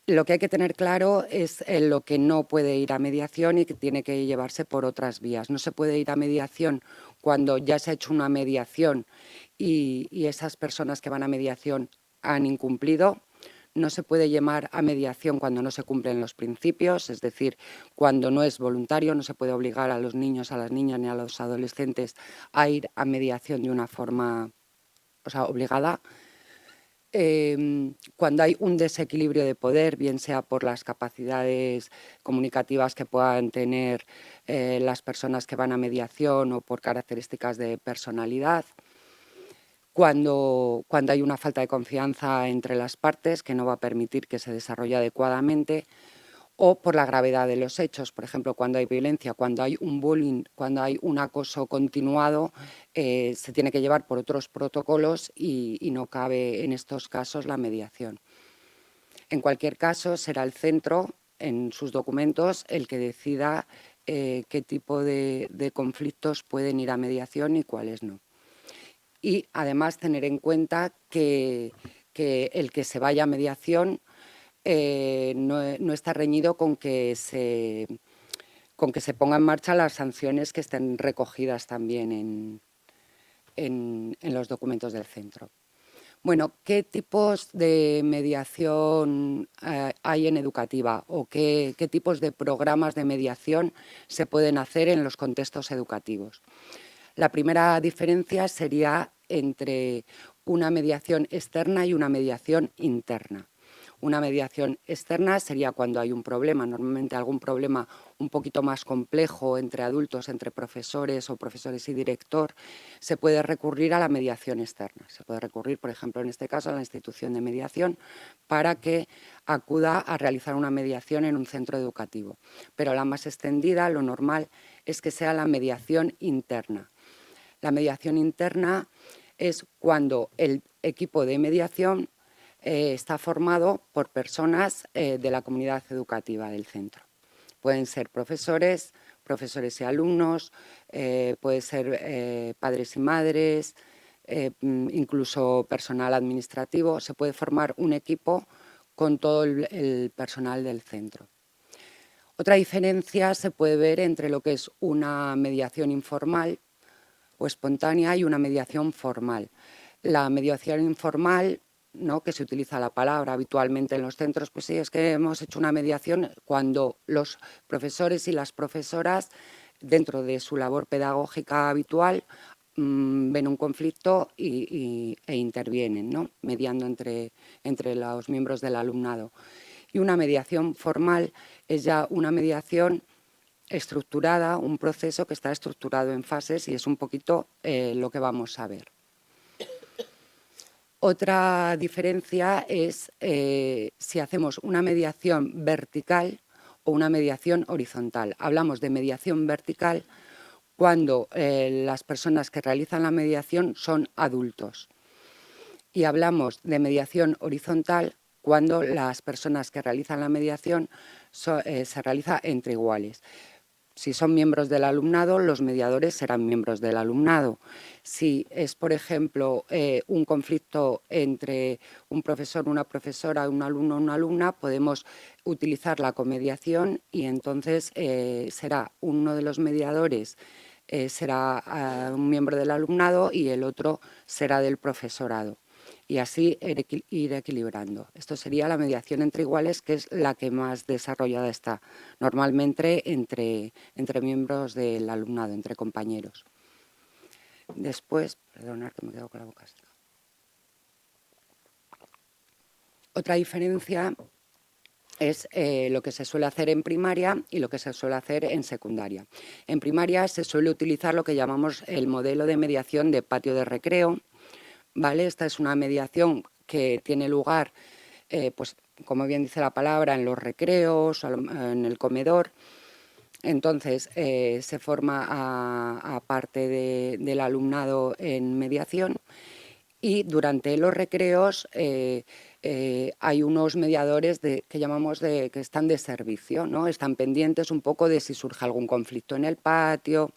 Lo que hay que tener claro es lo que no puede ir a mediación y que tiene que llevarse por otras vías. No se puede ir a mediación cuando ya se ha hecho una mediación y esas personas que van a mediación han incumplido. No se puede llamar a mediación cuando no se cumplen los principios, es decir, cuando no es voluntario. No se puede obligar a los niños, a las niñas ni a los adolescentes a ir a mediación de una forma, obligada. Cuando hay un desequilibrio de poder, bien sea por las capacidades comunicativas que puedan tener las personas que van a mediación o por características de personalidad. Cuando hay una falta de confianza entre las partes que no va a permitir que se desarrolle adecuadamente, o por la gravedad de los hechos. Por ejemplo, cuando hay violencia, cuando hay un bullying, cuando hay un acoso continuado, se tiene que llevar por otros protocolos y no cabe en estos casos la mediación. En cualquier caso, será el centro, en sus documentos, el que decida qué tipo de conflictos pueden ir a mediación y cuáles no. Y además tener en cuenta que el que se vaya a mediación no está reñido con que se pongan en marcha las sanciones que estén recogidas también en los documentos del centro. Bueno, ¿qué tipos de mediación hay en educativa o qué tipos de programas de mediación se pueden hacer en los contextos educativos? La primera diferencia sería entre una mediación externa y una mediación interna. Una mediación externa sería cuando hay un problema, normalmente algún problema un poquito más complejo entre adultos, entre profesores o profesores y director, se puede recurrir a la mediación externa. Se puede recurrir, por ejemplo, en este caso, a la institución de mediación para que acuda a realizar una mediación en un centro educativo. Pero la más extendida, lo normal, es que sea la mediación interna. La mediación interna es cuando el equipo de mediación está formado por personas de la comunidad educativa del centro. Pueden ser profesores y alumnos, puede ser padres y madres, incluso personal administrativo. Se puede formar un equipo con todo el personal del centro. Otra diferencia se puede ver entre lo que es una mediación informal o espontánea y una mediación formal. La mediación informal, ¿no?, que se utiliza la palabra habitualmente en los centros, pues sí, es que hemos hecho una mediación cuando los profesores y las profesoras, dentro de su labor pedagógica habitual, ven un conflicto e intervienen, ¿no?, mediando entre los miembros del alumnado. Y una mediación formal es ya una mediación estructurada, un proceso que está estructurado en fases, y es un poquito lo que vamos a ver. Otra diferencia es si hacemos una mediación vertical o una mediación horizontal. Hablamos de mediación vertical cuando las personas que realizan la mediación son adultos, y hablamos de mediación horizontal cuando las personas que realizan la mediación se realiza entre iguales. Si son miembros del alumnado, los mediadores serán miembros del alumnado. Si es, por ejemplo, un conflicto entre un profesor, una profesora, un alumno o una alumna, podemos utilizar la comediación, y entonces será uno de los mediadores será un miembro del alumnado y el otro será del profesorado. Y así ir equilibrando. Esto sería la mediación entre iguales, que es la que más desarrollada está, normalmente entre miembros del alumnado, entre compañeros. Después, perdonad que me quedo con la boca seca. Otra diferencia es lo que se suele hacer en primaria y lo que se suele hacer en secundaria. En primaria se suele utilizar lo que llamamos el modelo de mediación de patio de recreo, ¿vale? Esta es una mediación que tiene lugar, pues, como bien dice la palabra, en los recreos, en el comedor. Entonces, se forma a parte del alumnado en mediación, y durante los recreos hay unos mediadores que llamamos que están de servicio, ¿no? Están pendientes un poco de si surge algún conflicto en el patio,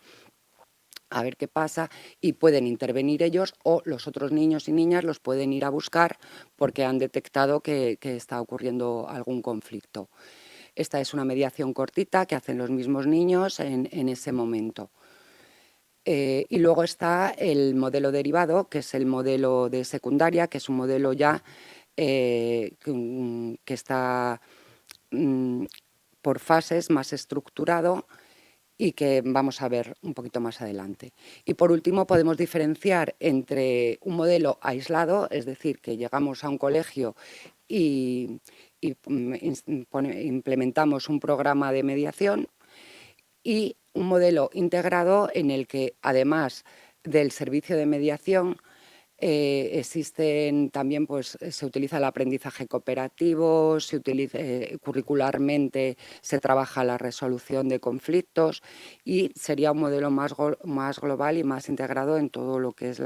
a ver qué pasa, y pueden intervenir ellos, o los otros niños y niñas los pueden ir a buscar porque han detectado que está ocurriendo algún conflicto. Esta es una mediación cortita que hacen los mismos niños en ese momento. Y luego está el modelo derivado, que es el modelo de secundaria, que es un modelo ya que está por fases, más estructurado, y que vamos a ver un poquito más adelante. Y por último, podemos diferenciar entre un modelo aislado, es decir, que llegamos a un colegio y implementamos un programa de mediación, y un modelo integrado en el que, además del servicio de mediación, existen también, pues, se utiliza el aprendizaje cooperativo, curricularmente se trabaja la resolución de conflictos, y sería un modelo más global y más integrado en todo lo que es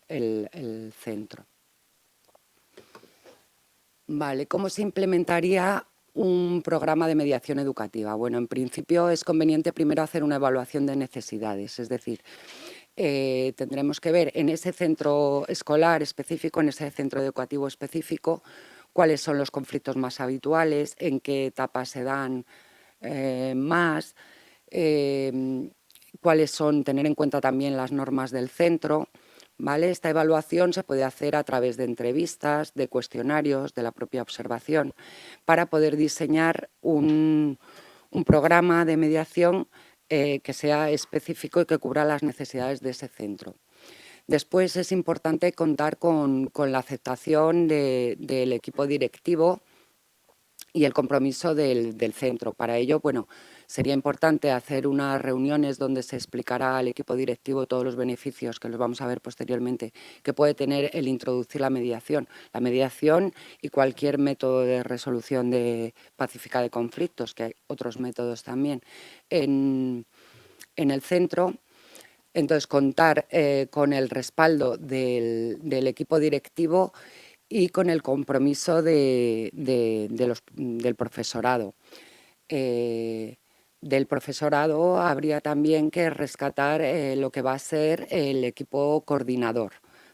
el centro. Vale, ¿cómo se implementaría un programa de mediación educativa? Bueno, en principio es conveniente primero hacer una evaluación de necesidades, es decir, tendremos que ver en ese centro escolar específico, en ese centro educativo específico, cuáles son los conflictos más habituales, en qué etapas se dan más, cuáles son, tener en cuenta también las normas del centro, ¿vale? Esta evaluación se puede hacer a través de entrevistas, de cuestionarios, de la propia observación, para poder diseñar un programa de mediación que sea específico y que cubra las necesidades de ese centro. Después es importante contar con la aceptación del equipo directivo y el compromiso del centro. Para ello, bueno, sería importante hacer unas reuniones donde se explicará al equipo directivo todos los beneficios, que los vamos a ver posteriormente, que puede tener el introducir la mediación y cualquier método de resolución pacífica de conflictos, que hay otros métodos también en el centro. Entonces, contar con el respaldo del equipo directivo y con el compromiso del profesorado. del profesorado habría también que rescatar lo que va a ser el equipo coordinador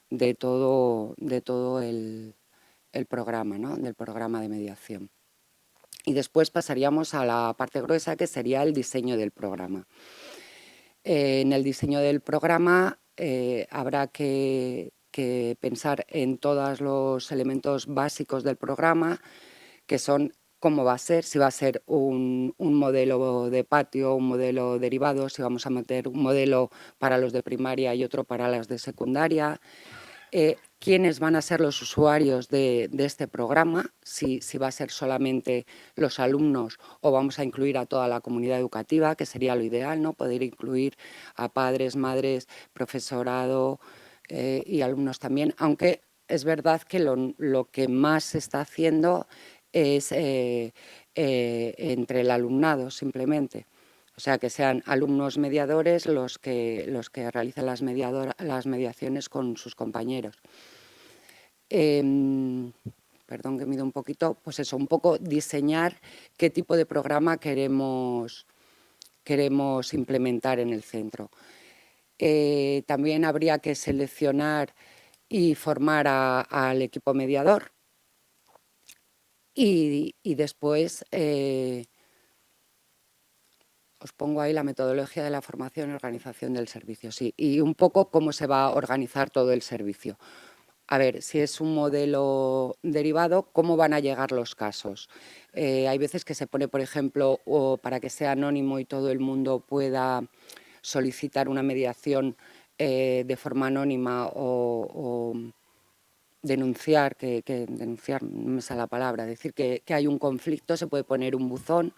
de todo el programa, ¿no? Del programa de mediación. Y después pasaríamos a la parte gruesa, que sería el diseño del programa. En el diseño del programa habrá que pensar en todos los elementos básicos del programa, que son cómo va a ser, si va a ser un modelo de patio, un modelo derivado, si vamos a meter un modelo para los de primaria y otro para los de secundaria, quiénes van a ser los usuarios de este programa, si va a ser solamente los alumnos o vamos a incluir a toda la comunidad educativa, que sería lo ideal, ¿no? Poder incluir a padres, madres, profesorado y alumnos también, aunque es verdad que lo que más se está haciendo es entre el alumnado simplemente. O sea, que sean alumnos mediadores los que realicen las mediaciones con sus compañeros. Perdón que mido un poquito, pues eso, un poco diseñar qué tipo de programa queremos implementar en el centro. También habría que seleccionar y formar al equipo mediador y después os pongo ahí la metodología de la formación y organización del servicio, sí, y un poco cómo se va a organizar todo el servicio. A ver, si es un modelo derivado, ¿cómo van a llegar los casos? Hay veces que se pone, por ejemplo, o para que sea anónimo y todo el mundo pueda solicitar una mediación de forma anónima o denunciar, denunciar, no me sale la palabra, decir que hay un conflicto, se puede poner un buzón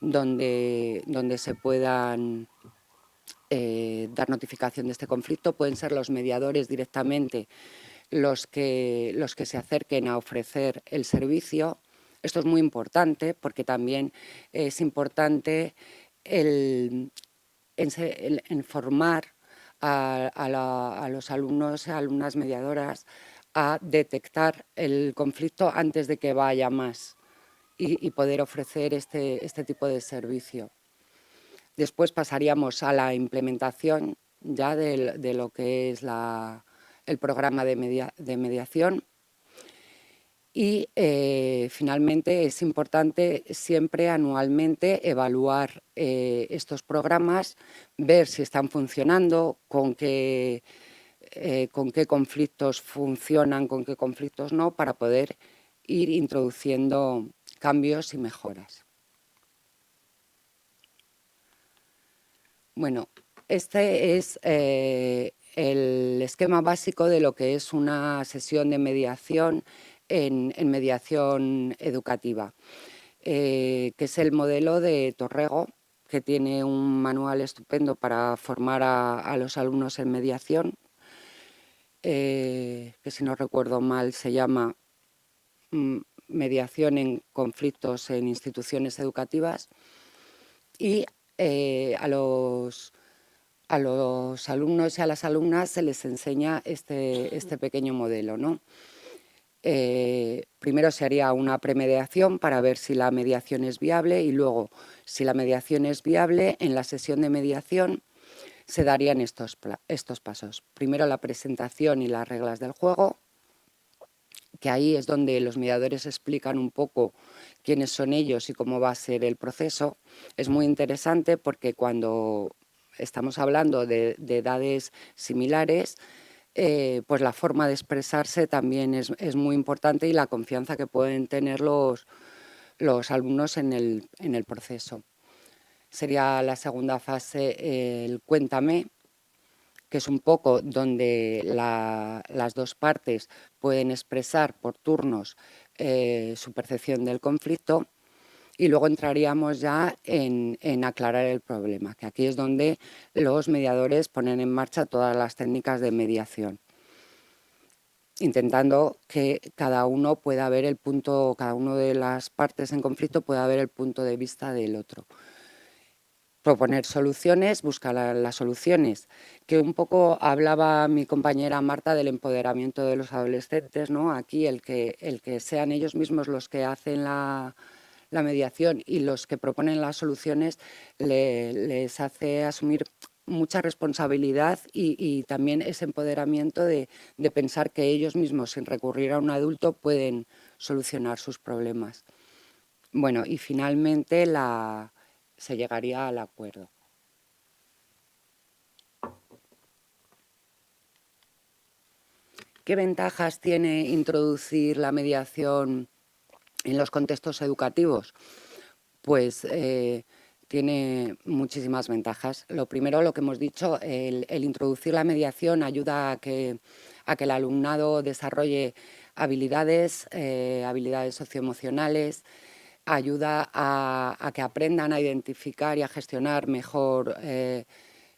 donde se puedan dar notificación de este conflicto. Pueden ser los mediadores directamente los que se acerquen a ofrecer el servicio. Esto es muy importante porque también es importante el formar a los alumnos y alumnas mediadoras a detectar el conflicto antes de que vaya más y poder ofrecer este tipo de servicio. Después pasaríamos a la implementación ya de lo que es el programa de mediación y finalmente es importante siempre anualmente evaluar estos programas, ver si están funcionando, con qué conflictos funcionan, con qué conflictos no, para poder ir introduciendo cambios y mejoras. Bueno, este es el esquema básico de lo que es una sesión de mediación en mediación educativa, que es el modelo de Torrego, que tiene un manual estupendo para formar a los alumnos en mediación, que si no recuerdo mal se llama Mediación en conflictos en instituciones educativas, y a los alumnos y a las alumnas se les enseña este pequeño modelo, ¿no? Primero se haría una premediación para ver si la mediación es viable y luego, si la mediación es viable, en la sesión de mediación se darían estos pasos. Primero la presentación y las reglas del juego, que ahí es donde los mediadores explican un poco quiénes son ellos y cómo va a ser el proceso. Es muy interesante porque cuando estamos hablando de edades similares, pues la forma de expresarse también es muy importante y la confianza que pueden tener los alumnos en el proceso. Sería la segunda fase, el cuéntame, que es un poco donde las dos partes pueden expresar por turnos su percepción del conflicto, y luego entraríamos ya en aclarar el problema, que aquí es donde los mediadores ponen en marcha todas las técnicas de mediación, intentando que cada uno de las partes en conflicto pueda ver el punto de vista del otro. Proponer soluciones, buscar las soluciones, que un poco hablaba mi compañera Marta del empoderamiento de los adolescentes, ¿no? Aquí el que sean ellos mismos los que hacen la la mediación y los que proponen las soluciones les hace asumir mucha responsabilidad y también ese empoderamiento de pensar que ellos mismos, sin recurrir a un adulto, pueden solucionar sus problemas. Bueno, y finalmente se llegaría al acuerdo. ¿Qué ventajas tiene introducir la mediación en los contextos educativos? Pues tiene muchísimas ventajas. Lo primero, lo que hemos dicho, el introducir la mediación ayuda a que el alumnado desarrolle habilidades socioemocionales, ayuda a que aprendan a identificar y a gestionar mejor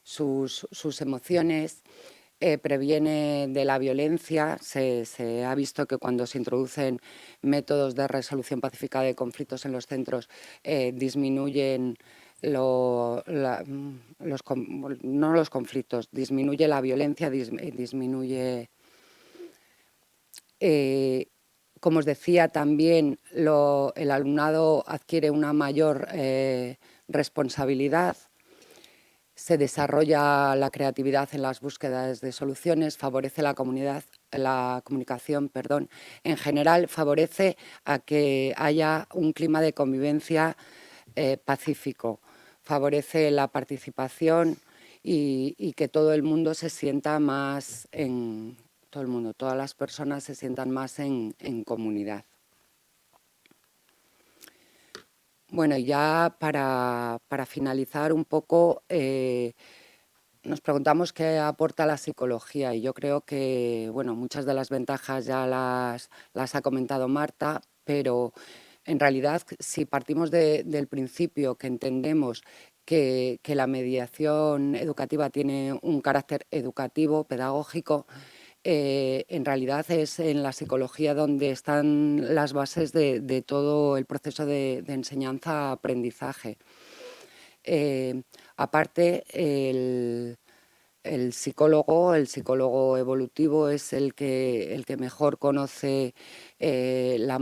sus emociones, previene de la violencia. Se ha visto que cuando se introducen métodos de resolución pacífica de conflictos en los centros, disminuyen no los conflictos, disminuye la violencia, disminuye... como os decía, también el alumnado adquiere una mayor responsabilidad, se desarrolla la creatividad en las búsquedas de soluciones, favorece la comunicación, en general favorece a que haya un clima de convivencia pacífico, favorece la participación y que todo el mundo se sienta más todas las personas se sientan más en comunidad. Bueno, y ya para finalizar un poco, nos preguntamos qué aporta la psicología y yo creo que muchas de las ventajas ya las ha comentado Marta, pero en realidad si partimos del principio que entendemos que la mediación educativa tiene un carácter educativo, pedagógico, en realidad es en la psicología donde están las bases de todo el proceso de enseñanza-aprendizaje. Aparte, el psicólogo evolutivo es el que mejor conoce la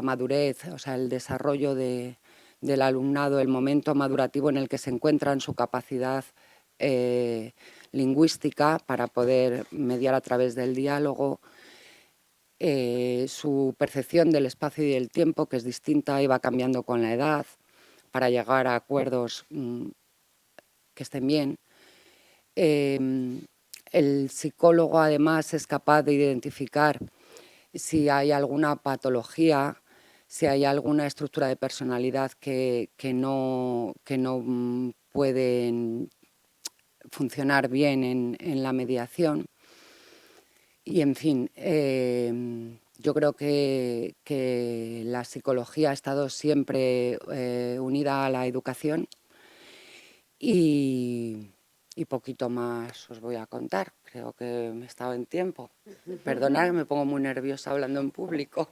madurez, o sea, el desarrollo del alumnado, el momento madurativo en el que se encuentra en su capacidad lingüística para poder mediar a través del diálogo, su percepción del espacio y del tiempo, que es distinta y va cambiando con la edad, para llegar a acuerdos que estén bien. El psicólogo además es capaz de identificar si hay alguna patología, si hay alguna estructura de personalidad que no pueden funcionar bien en la mediación. Y en fin, yo creo que la psicología ha estado siempre unida a la educación y poquito más os voy a contar. Creo que me he estado en tiempo. Perdonad que me pongo muy nerviosa hablando en público.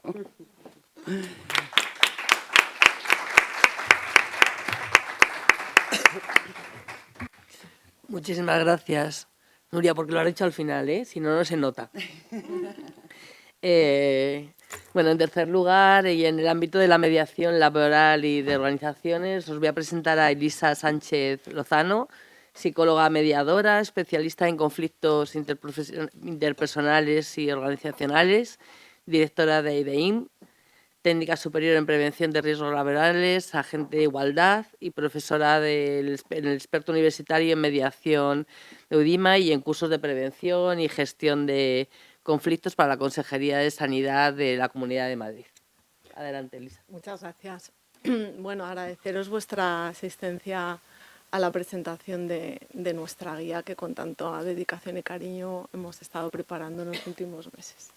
Muchísimas gracias, Nuria, porque lo has dicho al final, si no, no se nota. Bueno, en tercer lugar, y en el ámbito de la mediación laboral y de organizaciones, os voy a presentar a Elisa Sánchez Lozano, psicóloga mediadora, especialista en conflictos interpersonales y organizacionales, directora de IDEIM, técnica superior en prevención de riesgos laborales, agente de igualdad y profesora en el experto universitario en mediación de UDIMA y en cursos de prevención y gestión de conflictos para la Consejería de Sanidad de la Comunidad de Madrid. Adelante, Elisa. Muchas gracias. Bueno, agradeceros vuestra asistencia a la presentación de nuestra guía que con tanta dedicación y cariño hemos estado preparando en los últimos meses.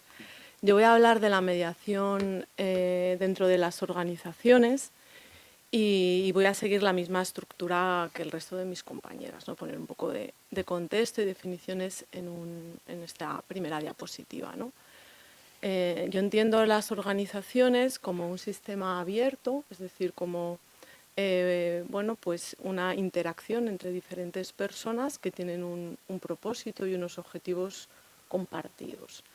Yo voy a hablar de la mediación dentro de las organizaciones y voy a seguir la misma estructura que el resto de mis compañeras, ¿no? Poner un poco de contexto y definiciones en esta primera diapositiva, ¿no? Yo entiendo las organizaciones como un sistema abierto, es decir, como pues una interacción entre diferentes personas que tienen un propósito y unos objetivos compartidos.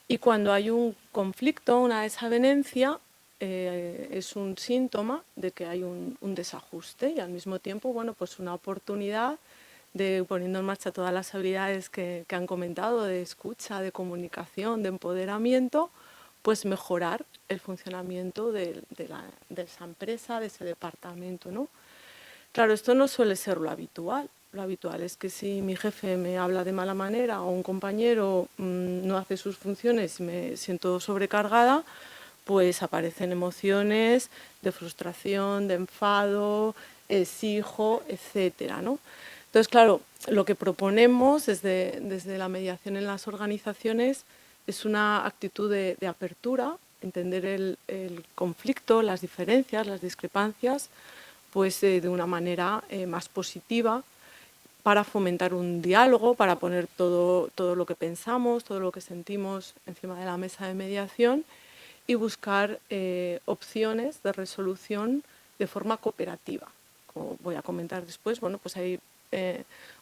Y cuando hay un conflicto, una desavenencia, es un síntoma de que hay un desajuste y al mismo tiempo, bueno, pues una oportunidad de, poniendo en marcha todas las habilidades que han comentado, de escucha, de comunicación, de empoderamiento, pues mejorar el funcionamiento de esa empresa, de ese departamento, ¿no? Claro, esto no suele ser lo habitual. Lo habitual es que si mi jefe me habla de mala manera o un compañero no hace sus funciones y me siento sobrecargada, pues aparecen emociones de frustración, de enfado, exijo, etcétera, ¿no? Entonces, claro, lo que proponemos desde la mediación en las organizaciones es una actitud de apertura, entender el conflicto, las diferencias, las discrepancias, pues de una manera más positiva, para fomentar un diálogo, para poner todo lo que pensamos, todo lo que sentimos encima de la mesa de mediación y buscar opciones de resolución de forma cooperativa. Como voy a comentar después, bueno, pues hay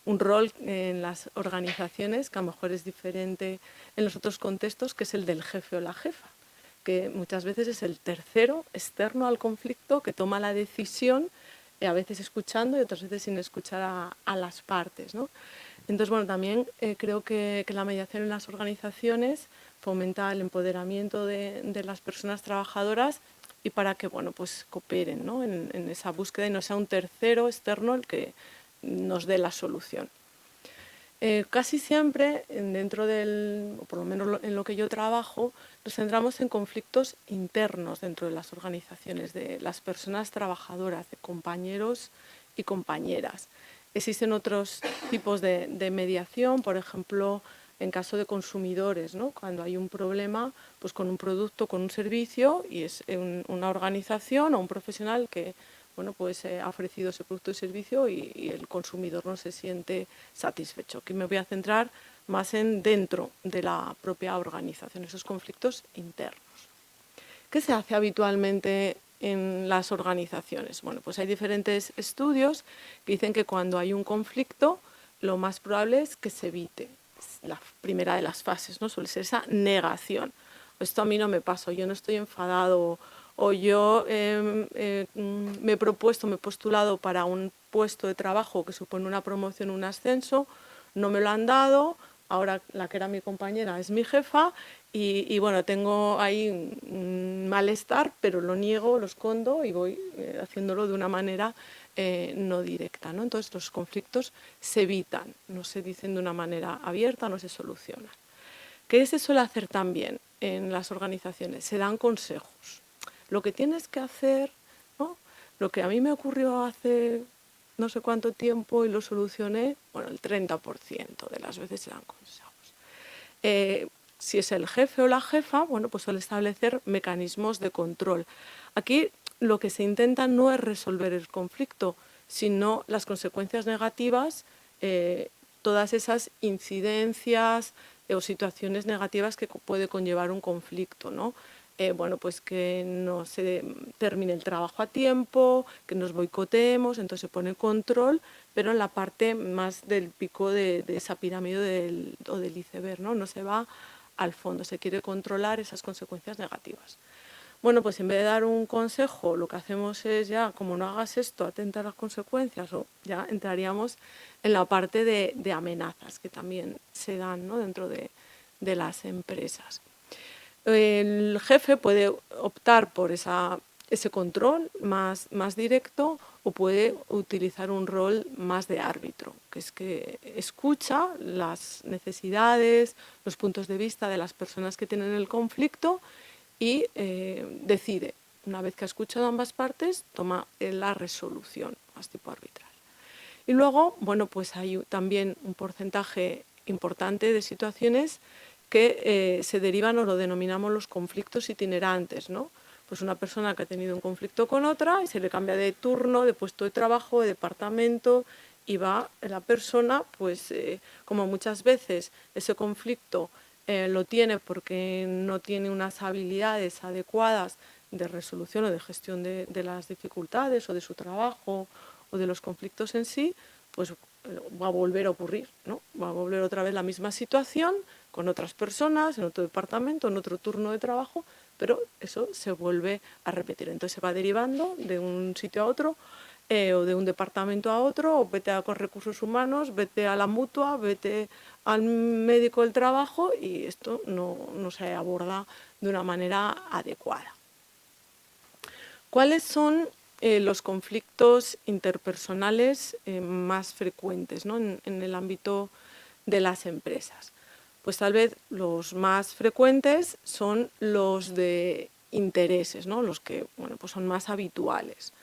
un rol en las organizaciones que a lo mejor es diferente en los otros contextos, que es el del jefe o la jefa, que muchas veces es el tercero externo al conflicto que toma la decisión, a veces escuchando y otras veces sin escuchar a las partes, ¿no? Entonces, bueno, también creo que la mediación en las organizaciones fomenta el empoderamiento de las personas trabajadoras y para que, bueno, pues cooperen, ¿no? en esa búsqueda y no sea un tercero externo el que nos dé la solución. Casi siempre, dentro o por lo menos en lo que yo trabajo, nos centramos en conflictos internos dentro de las organizaciones, de las personas trabajadoras, de compañeros y compañeras. Existen otros tipos de mediación, por ejemplo, en caso de consumidores, ¿no? Cuando hay un problema pues con un producto, con un servicio, y es una organización o un profesional que bueno, pues ha ofrecido ese producto y servicio y el consumidor no se siente satisfecho. Aquí me voy a centrar más en dentro de la propia organización, esos conflictos internos. ¿Qué se hace habitualmente en las organizaciones? Bueno, pues hay diferentes estudios que dicen que cuando hay un conflicto, lo más probable es que se evite. Es la primera de las fases, ¿no? Suele ser esa negación. Esto a mí no me pasa, yo no estoy enfadado, o yo me he propuesto, me he postulado para un puesto de trabajo que supone una promoción, un ascenso, no me lo han dado, ahora la que era mi compañera es mi jefa y bueno, tengo ahí un malestar, pero lo niego, lo escondo y voy haciéndolo de una manera no directa, ¿no? Entonces los conflictos se evitan, no se dicen de una manera abierta, no se solucionan. ¿Qué se suele hacer también en las organizaciones? Se dan consejos. Lo que tienes que hacer, ¿no? Lo que a mí me ocurrió hace no sé cuánto tiempo y lo solucioné, bueno, el 30% de las veces se dan consejos. Si es el jefe o la jefa, bueno, pues suele establecer mecanismos de control. Aquí lo que se intenta no es resolver el conflicto, sino las consecuencias negativas, todas esas incidencias o situaciones negativas que puede conllevar un conflicto, ¿no? Bueno, pues que no se termine el trabajo a tiempo, que nos boicoteemos, entonces se pone control, pero en la parte más del pico de esa pirámide o del iceberg, ¿no? No se va al fondo, se quiere controlar esas consecuencias negativas. Bueno, pues en vez de dar un consejo, lo que hacemos es ya, como no hagas esto, atenta a las consecuencias, o ya entraríamos en la parte de amenazas que también se dan, ¿no? Dentro de las empresas. El jefe puede optar por ese control más directo o puede utilizar un rol más de árbitro, que es que escucha las necesidades, los puntos de vista de las personas que tienen el conflicto y decide. Una vez que ha escuchado ambas partes, toma la resolución más tipo arbitral. Y luego, bueno, pues hay también un porcentaje importante de situaciones que se derivan o lo denominamos los conflictos itinerantes, ¿no? Pues una persona que ha tenido un conflicto con otra y se le cambia de turno, de puesto de trabajo, de departamento y va la persona, pues como muchas veces ese conflicto lo tiene porque no tiene unas habilidades adecuadas de resolución o de gestión de las dificultades o de su trabajo o de los conflictos en sí, pues va a volver a ocurrir, ¿no? Va a volver otra vez la misma situación con otras personas, en otro departamento, en otro turno de trabajo, pero eso se vuelve a repetir. Entonces se va derivando de un sitio a otro, o de un departamento a otro, o vete a con recursos humanos, vete a la mutua, vete al médico del trabajo, y esto no se aborda de una manera adecuada. ¿Cuáles son los conflictos interpersonales más frecuentes, ¿no? en el ámbito de las empresas? Pues tal vez los más frecuentes son los de intereses, ¿no? Los que pues son más habituales.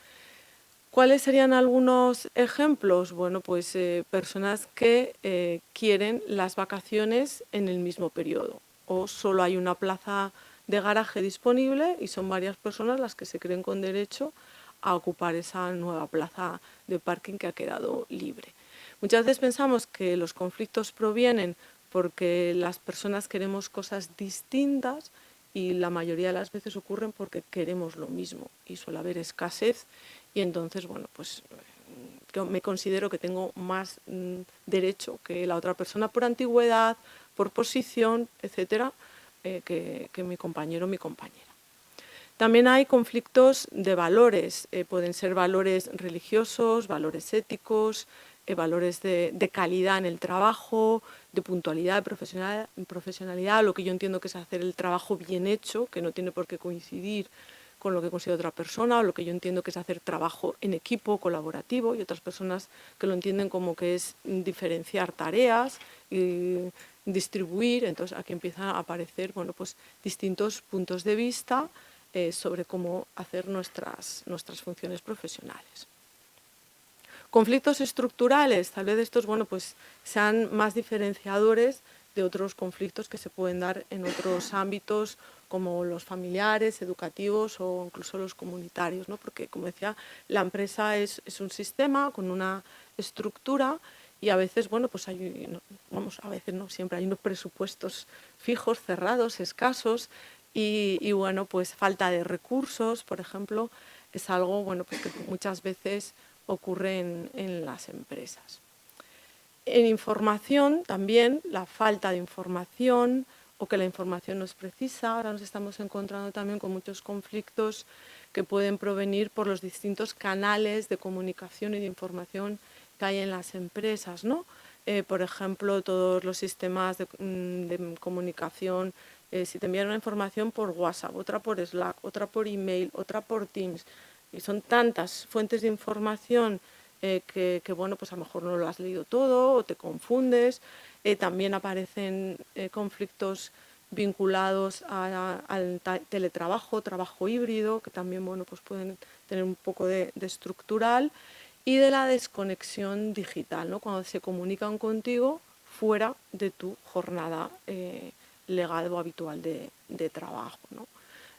¿Cuáles serían algunos ejemplos? Bueno, pues personas que quieren las vacaciones en el mismo periodo, o solo hay una plaza de garaje disponible y son varias personas las que se creen con derecho a ocupar esa nueva plaza de parking que ha quedado libre. Muchas veces pensamos que los conflictos provienen porque las personas queremos cosas distintas, y la mayoría de las veces ocurren porque queremos lo mismo y suele haber escasez, y entonces, bueno, pues yo me considero que tengo más derecho que la otra persona por antigüedad, por posición, etcétera, que mi compañero o mi compañera. También hay conflictos de valores, pueden ser valores religiosos, valores éticos, valores de calidad en el trabajo, de puntualidad, de profesionalidad, lo que yo entiendo que es hacer el trabajo bien hecho, que no tiene por qué coincidir con lo que considera otra persona, o lo que yo entiendo que es hacer trabajo en equipo, colaborativo, y otras personas que lo entienden como que es diferenciar tareas y distribuir. Entonces aquí empiezan a aparecer pues distintos puntos de vista sobre cómo hacer nuestras funciones profesionales. Conflictos estructurales, tal vez estos pues sean más diferenciadores de otros conflictos que se pueden dar en otros ámbitos, como los familiares, educativos o incluso los comunitarios, ¿no? Porque, como decía, la empresa es un sistema con una estructura, y a veces, pues a veces no siempre, hay unos presupuestos fijos, cerrados, escasos, y pues falta de recursos, por ejemplo, es algo pues que muchas veces ocurre en las empresas. En información también, la falta de información, o que la información no es precisa. Ahora nos estamos encontrando también con muchos conflictos que pueden provenir por los distintos canales de comunicación y de información que hay en las empresas, ¿no? Por ejemplo, todos los sistemas de comunicación, si te envían una información por WhatsApp, otra por Slack, otra por email, otra por Teams, y son tantas fuentes de información que pues a lo mejor no lo has leído todo o te confundes. También aparecen conflictos vinculados al teletrabajo, trabajo híbrido, que también pues pueden tener un poco de estructural, y de la desconexión digital, ¿no? Cuando se comunican contigo fuera de tu jornada legal o habitual de trabajo, ¿no?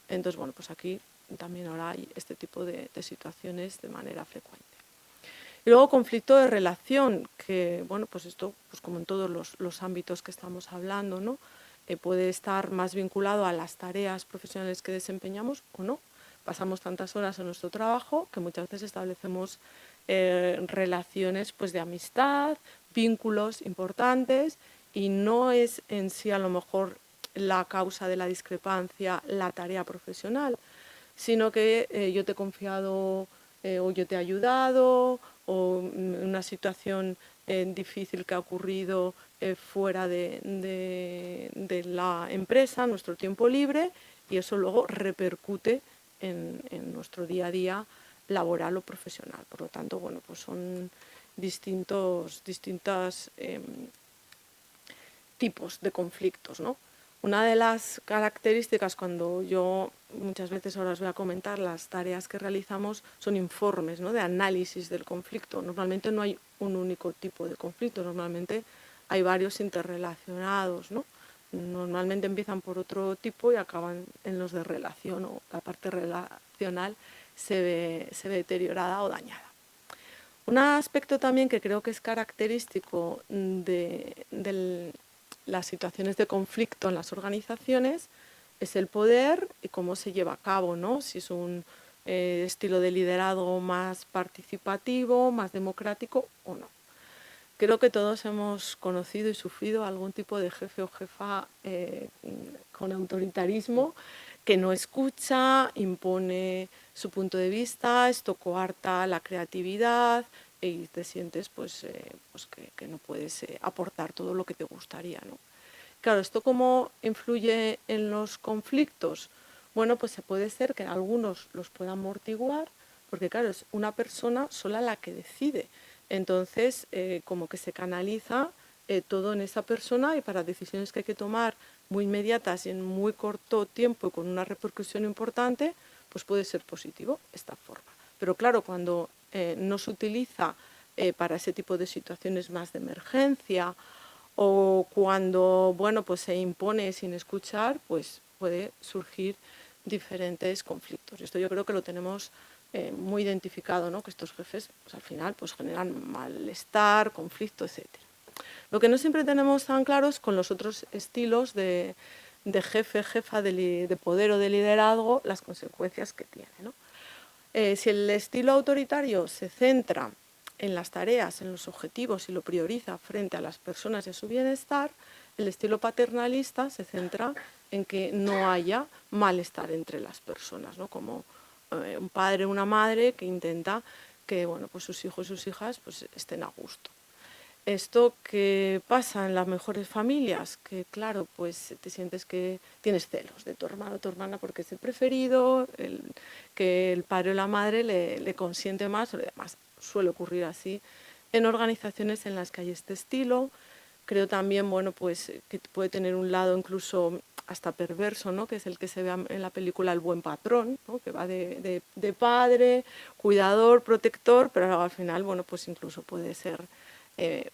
Entonces, pues aquí también ahora hay este tipo de situaciones de manera frecuente. Y luego conflicto de relación, que pues esto, pues como en todos los ámbitos que estamos hablando, ¿no? Puede estar más vinculado a las tareas profesionales que desempeñamos o no. Pasamos tantas horas en nuestro trabajo que muchas veces establecemos relaciones pues de amistad, vínculos importantes, y no es en sí a lo mejor la causa de la discrepancia la tarea profesional, sino que yo te he confiado o yo te he ayudado, o una situación difícil que ha ocurrido fuera de la empresa, nuestro tiempo libre, y eso luego repercute en nuestro día a día laboral o profesional. Por lo tanto, pues son distintos tipos de conflictos, ¿no? Una de las características, cuando yo muchas veces ahora os voy a comentar las tareas que realizamos, son informes, ¿no? De análisis del conflicto. Normalmente no hay un único tipo de conflicto, normalmente hay varios interrelacionados, ¿no? Normalmente empiezan por otro tipo y acaban en los de relación, o la parte relacional se ve deteriorada o dañada. Un aspecto también que creo que es característico de las situaciones de conflicto en las organizaciones es el poder y cómo se lleva a cabo, ¿no? Si es un estilo de liderazgo más participativo, más democrático o no. Creo que todos hemos conocido y sufrido algún tipo de jefe o jefa con autoritarismo, que no escucha, impone su punto de vista, esto coarta la creatividad y te sientes pues que no puedes aportar todo lo que te gustaría, ¿no? Claro, ¿esto cómo influye en los conflictos? Bueno, pues puede ser que algunos los pueda amortiguar, porque claro, es una persona sola la que decide. Entonces, como que se canaliza todo en esa persona, y para decisiones que hay que tomar muy inmediatas y en muy corto tiempo y con una repercusión importante, pues puede ser positivo esta forma. Pero claro, cuando no se utiliza para ese tipo de situaciones más de emergencia, o cuando, bueno, pues se impone sin escuchar, pues puede surgir diferentes conflictos. Esto yo creo que lo tenemos muy identificado, ¿no? Que estos jefes, pues al final, pues generan malestar, conflicto, etc. Lo que no siempre tenemos tan claro es con los otros estilos de jefe, jefa, de poder o de liderazgo, las consecuencias que tiene, ¿no? Si el estilo autoritario se centra en las tareas, en los objetivos y lo prioriza frente a las personas y a su bienestar, el estilo paternalista se centra en que no haya malestar entre las personas, ¿no? Como un padre o una madre que intenta que, bueno, pues sus hijos y sus hijas pues estén a gusto. Esto que pasa en las mejores familias, que claro, pues te sientes que tienes celos de tu hermano o tu hermana porque es el preferido, que el padre o la madre le consiente más, o demás. Suele ocurrir así en organizaciones en las que hay este estilo. Creo también, bueno, pues que puede tener un lado incluso hasta perverso, ¿no? Que es el que se ve en la película El buen patrón, ¿no? Que va de padre, cuidador, protector, pero al final, bueno, pues incluso puede ser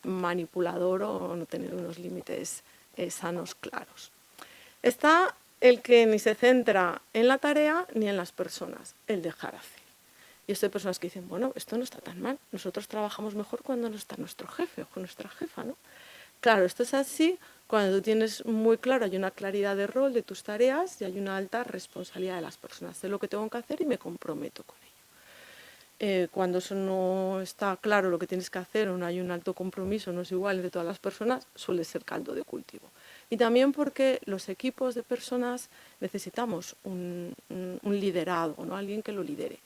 manipulador o no tener unos límites sanos claros. Está el que ni se centra en la tarea ni en las personas, el dejar hacer. Y esto hay personas que dicen, bueno, esto no está tan mal, nosotros trabajamos mejor cuando no está nuestro jefe o nuestra jefa, ¿no? Claro, esto es así cuando tú tienes muy claro, hay una claridad de rol de tus tareas y hay una alta responsabilidad de las personas. Sé lo que tengo que hacer y me comprometo con ello. Cuando eso no está claro lo que tienes que hacer o no hay un alto compromiso, no es igual entre todas las personas, suele ser caldo de cultivo. Y también porque los equipos de personas necesitamos un liderazgo, ¿no? Alguien que lo lidere.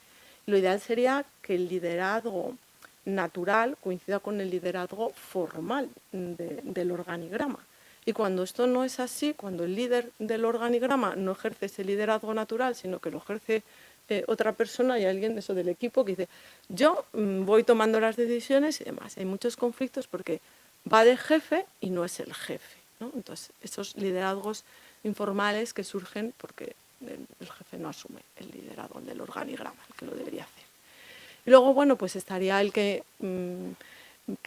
Lo ideal sería que el liderazgo natural coincida con el liderazgo formal del organigrama. Y cuando esto no es así, cuando el líder del organigrama no ejerce ese liderazgo natural, sino que lo ejerce otra persona, y alguien de eso del equipo que dice, yo voy tomando las decisiones y demás. Hay muchos conflictos porque va de jefe y no es el jefe, ¿no? Entonces, esos liderazgos informales que surgen porque el jefe no asume el liderazgo del organigrama, el que lo debería hacer. Y luego, bueno, pues estaría el que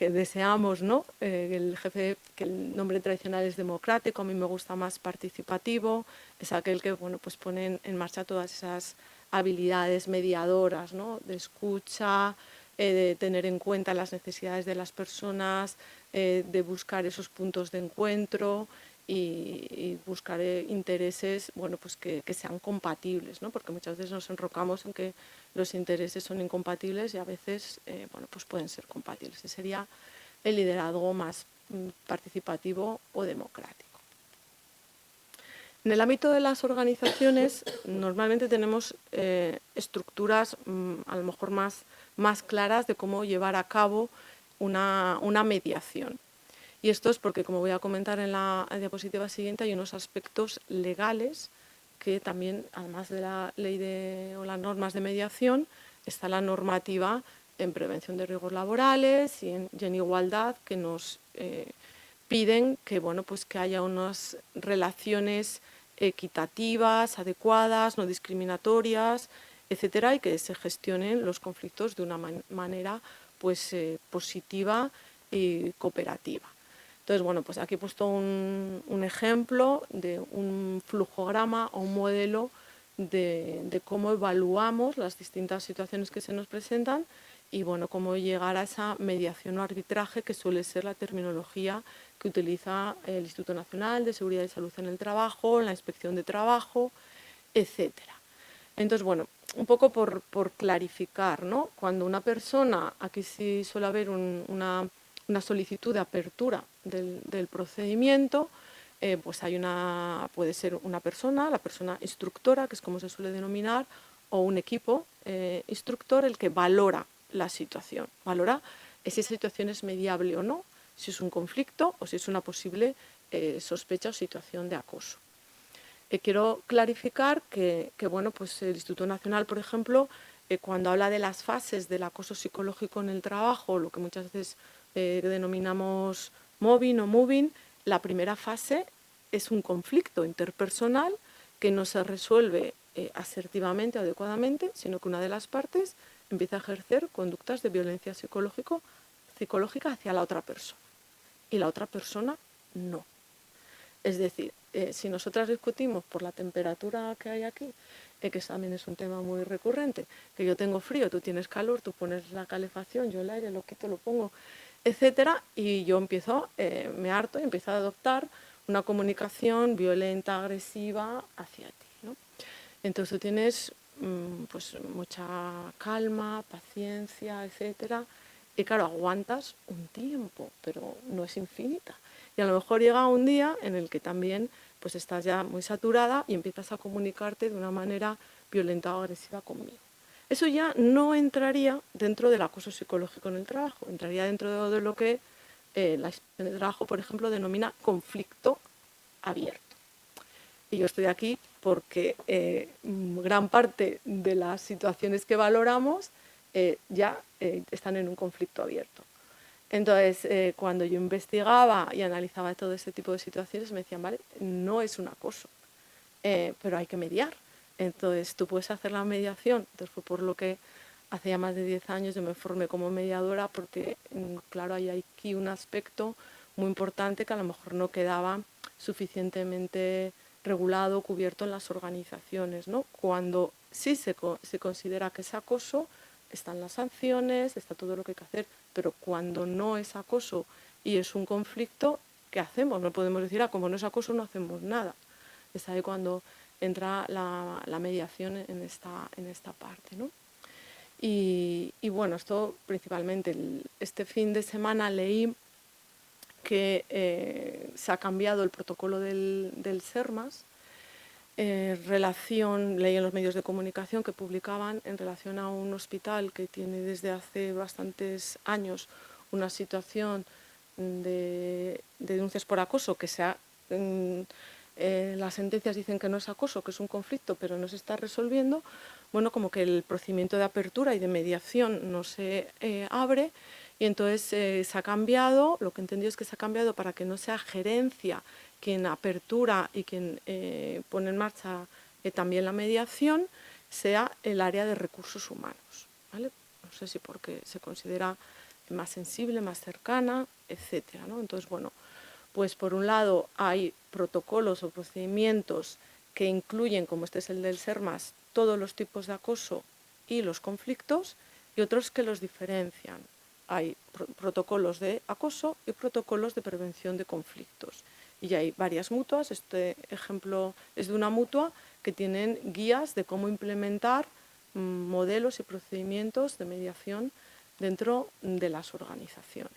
deseamos, ¿no? El jefe, que el nombre tradicional es democrático, a mí me gusta más participativo, es aquel que, bueno, pues pone en marcha todas esas habilidades mediadoras, ¿no? De escucha, de tener en cuenta las necesidades de las personas, de buscar esos puntos de encuentro y buscar intereses, bueno, pues que sean compatibles, ¿no? Porque muchas veces nos enrocamos en que los intereses son incompatibles y a veces, bueno, pues pueden ser compatibles. Ese sería el liderazgo más participativo o democrático. En el ámbito de las organizaciones, normalmente tenemos estructuras a lo mejor más claras de cómo llevar a cabo una mediación. Y esto es porque, como voy a comentar en la diapositiva siguiente, hay unos aspectos legales que también, además de la ley o las normas de mediación, está la normativa en prevención de riesgos laborales y en igualdad, que nos piden que, bueno, pues que haya unas relaciones equitativas, adecuadas, no discriminatorias, etcétera, y que se gestionen los conflictos de una manera pues, positiva y cooperativa. Entonces, bueno, pues aquí he puesto un ejemplo de un flujograma o un modelo de cómo evaluamos las distintas situaciones que se nos presentan y, bueno, cómo llegar a esa mediación o arbitraje, que suele ser la terminología que utiliza el Instituto Nacional de Seguridad y Salud en el Trabajo, la Inspección de Trabajo, etcétera. Entonces, bueno, un poco por clarificar, ¿no? Cuando una persona, aquí sí suele haber una solicitud de apertura del procedimiento, pues puede ser una persona, la persona instructora, que es como se suele denominar, o un equipo instructor el que valora la situación, valora si esa situación es mediable o no, si es un conflicto o si es una posible sospecha o situación de acoso. Quiero clarificar que bueno, pues el Instituto Nacional, por ejemplo, cuando habla de las fases del acoso psicológico en el trabajo, lo que muchas veces denominamos mobbing o moving, la primera fase es un conflicto interpersonal que no se resuelve asertivamente o adecuadamente, sino que una de las partes empieza a ejercer conductas de violencia psicológica hacia la otra persona y la otra persona no. Es decir, si nosotras discutimos por la temperatura que hay aquí, que también es un tema muy recurrente, que yo tengo frío, tú tienes calor, tú pones la calefacción, yo el aire lo quito, lo pongo, etcétera, y yo me harto y empiezo a adoptar una comunicación violenta, agresiva hacia ti, ¿no? Entonces tú tienes pues mucha calma, paciencia, etcétera, y claro, aguantas un tiempo, pero no es infinita. Y a lo mejor llega un día en el que también pues estás ya muy saturada y empiezas a comunicarte de una manera violenta o agresiva conmigo. Eso ya no entraría dentro del acoso psicológico en el trabajo, entraría dentro de lo que la inspección de trabajo, por ejemplo, denomina conflicto abierto. Y yo estoy aquí porque gran parte de las situaciones que valoramos ya están en un conflicto abierto. Entonces, cuando yo investigaba y analizaba todo este tipo de situaciones, me decían, vale, no es un acoso, pero hay que mediar. Entonces, tú puedes hacer la mediación. Entonces, fue por lo que hace ya más de 10 años yo me formé como mediadora, porque, claro, hay aquí un aspecto muy importante que a lo mejor no quedaba suficientemente regulado, cubierto en las organizaciones, ¿no? Cuando sí se considera que es acoso, están las sanciones, está todo lo que hay que hacer, pero cuando no es acoso y es un conflicto, ¿qué hacemos? No podemos decir, como no es acoso no hacemos nada. Es ahí cuando entra la mediación en esta parte, ¿no? Y bueno, esto principalmente, este fin de semana leí que se ha cambiado el protocolo del SERMAS, leí en los medios de comunicación que publicaban en relación a un hospital que tiene desde hace bastantes años una situación de denuncias por acoso, que las sentencias dicen que no es acoso, que es un conflicto, pero no se está resolviendo. Bueno, como que el procedimiento de apertura y de mediación no se abre, y entonces se ha cambiado, lo que entendí es que se ha cambiado para que no sea gerencia quien apertura y quien pone en marcha también la mediación, sea el área de recursos humanos, ¿vale? No sé si porque se considera más sensible, más cercana, etcétera, ¿no? Entonces, bueno, pues por un lado hay protocolos o procedimientos que incluyen, como este es el del SERMAS, todos los tipos de acoso y los conflictos, y otros que los diferencian. Hay protocolos de acoso y protocolos de prevención de conflictos. Y hay varias mutuas, este ejemplo es de una mutua, que tienen guías de cómo implementar modelos y procedimientos de mediación dentro de las organizaciones.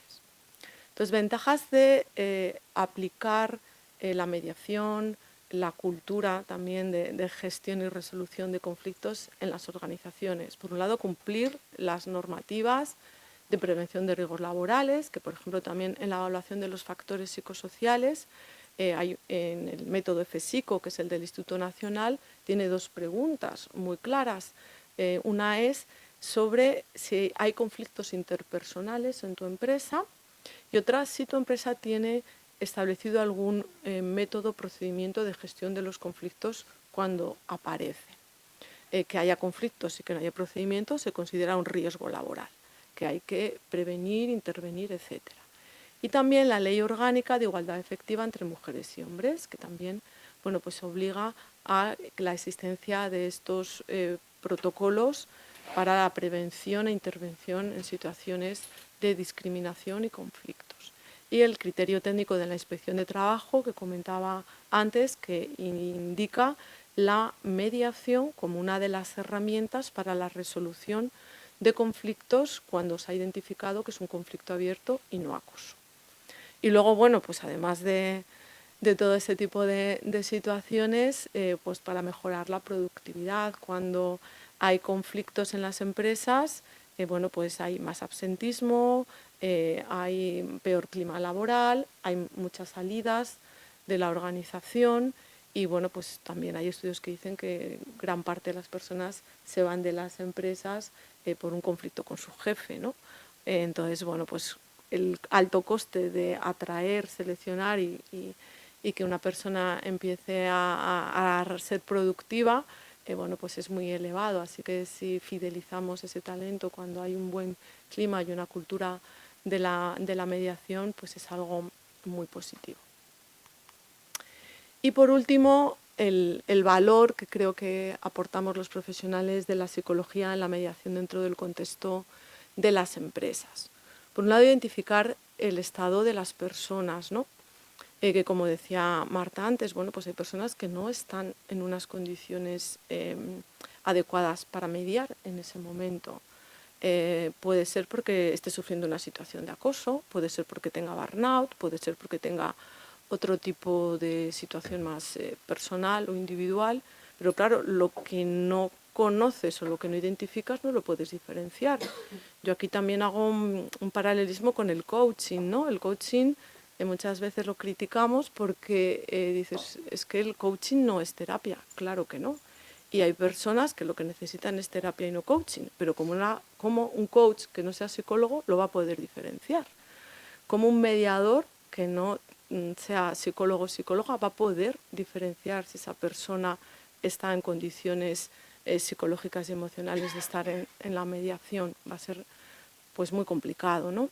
Entonces, ventajas de aplicar la mediación, la cultura también de gestión y resolución de conflictos en las organizaciones. Por un lado, cumplir las normativas de prevención de riesgos laborales, que por ejemplo también en la evaluación de los factores psicosociales, hay en el método FSICO, que es el del Instituto Nacional, tiene dos preguntas muy claras. Una es sobre si hay conflictos interpersonales en tu empresa, y otra si tu empresa tiene establecido algún método, procedimiento de gestión de los conflictos cuando aparecen. Que haya conflictos y que no haya procedimientos se considera un riesgo laboral, que hay que prevenir, intervenir, etcétera. Y también la Ley Orgánica de Igualdad Efectiva entre Mujeres y Hombres, que también, bueno, pues obliga a la existencia de estos protocolos para la prevención e intervención en situaciones de discriminación y conflictos. Y el criterio técnico de la Inspección de Trabajo, que comentaba antes, que indica la mediación como una de las herramientas para la resolución de conflictos cuando se ha identificado que es un conflicto abierto y no acoso. Y luego, bueno, pues además de de todo ese tipo de situaciones, pues para mejorar la productividad. Cuando hay conflictos en las empresas, bueno, pues hay más absentismo, hay peor clima laboral, hay muchas salidas de la organización y bueno, pues también hay estudios que dicen que gran parte de las personas se van de las empresas por un conflicto con su jefe, ¿no? Entonces, bueno, pues el alto coste de atraer, seleccionar y que una persona empiece a ser productiva, bueno, pues es muy elevado. Así que si fidelizamos ese talento cuando hay un buen clima y una cultura de la mediación, pues es algo muy positivo. Y por último, el valor que creo que aportamos los profesionales de la psicología en la mediación dentro del contexto de las empresas. Por un lado, identificar el estado de las personas, ¿no? Que como decía Marta antes, bueno, pues hay personas que no están en unas condiciones adecuadas para mediar en ese momento. Puede ser porque esté sufriendo una situación de acoso, puede ser porque tenga burnout, puede ser porque tenga otro tipo de situación más personal o individual, pero claro, lo que no conoces o lo que no identificas no lo puedes diferenciar. Yo aquí también hago un paralelismo con el coaching, ¿no? El coaching muchas veces lo criticamos porque dices, es que el coaching no es terapia. Claro que no. Y hay personas que lo que necesitan es terapia y no coaching, pero como un coach que no sea psicólogo lo va a poder diferenciar. Como un mediador que no sea psicólogo o psicóloga va a poder diferenciar si esa persona está en condiciones psicológicas y emocionales de estar en la mediación. Va a ser pues muy complicado, ¿no?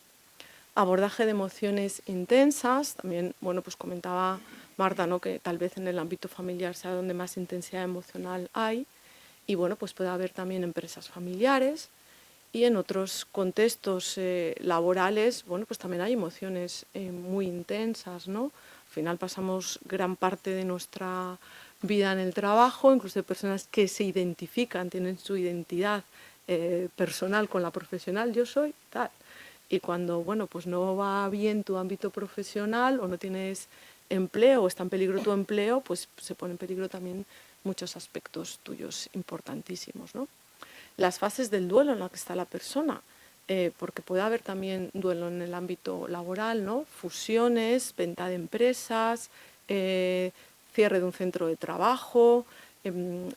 Abordaje de emociones intensas, también, bueno, pues comentaba Marta, ¿no?, que tal vez en el ámbito familiar sea donde más intensidad emocional hay, y bueno, pues puede haber también empresas familiares, y en otros contextos laborales, bueno, pues también hay emociones muy intensas, ¿no? Al final pasamos gran parte de nuestra vida en el trabajo, incluso hay personas que se identifican, tienen su identidad personal con la profesional, yo soy tal. Y cuando, bueno, pues no va bien tu ámbito profesional o no tienes empleo o está en peligro tu empleo, pues se pone en peligro también muchos aspectos tuyos importantísimos, ¿no? Las fases del duelo en la que está la persona, porque puede haber también duelo en el ámbito laboral, ¿no? Fusiones, venta de empresas, cierre de un centro de trabajo,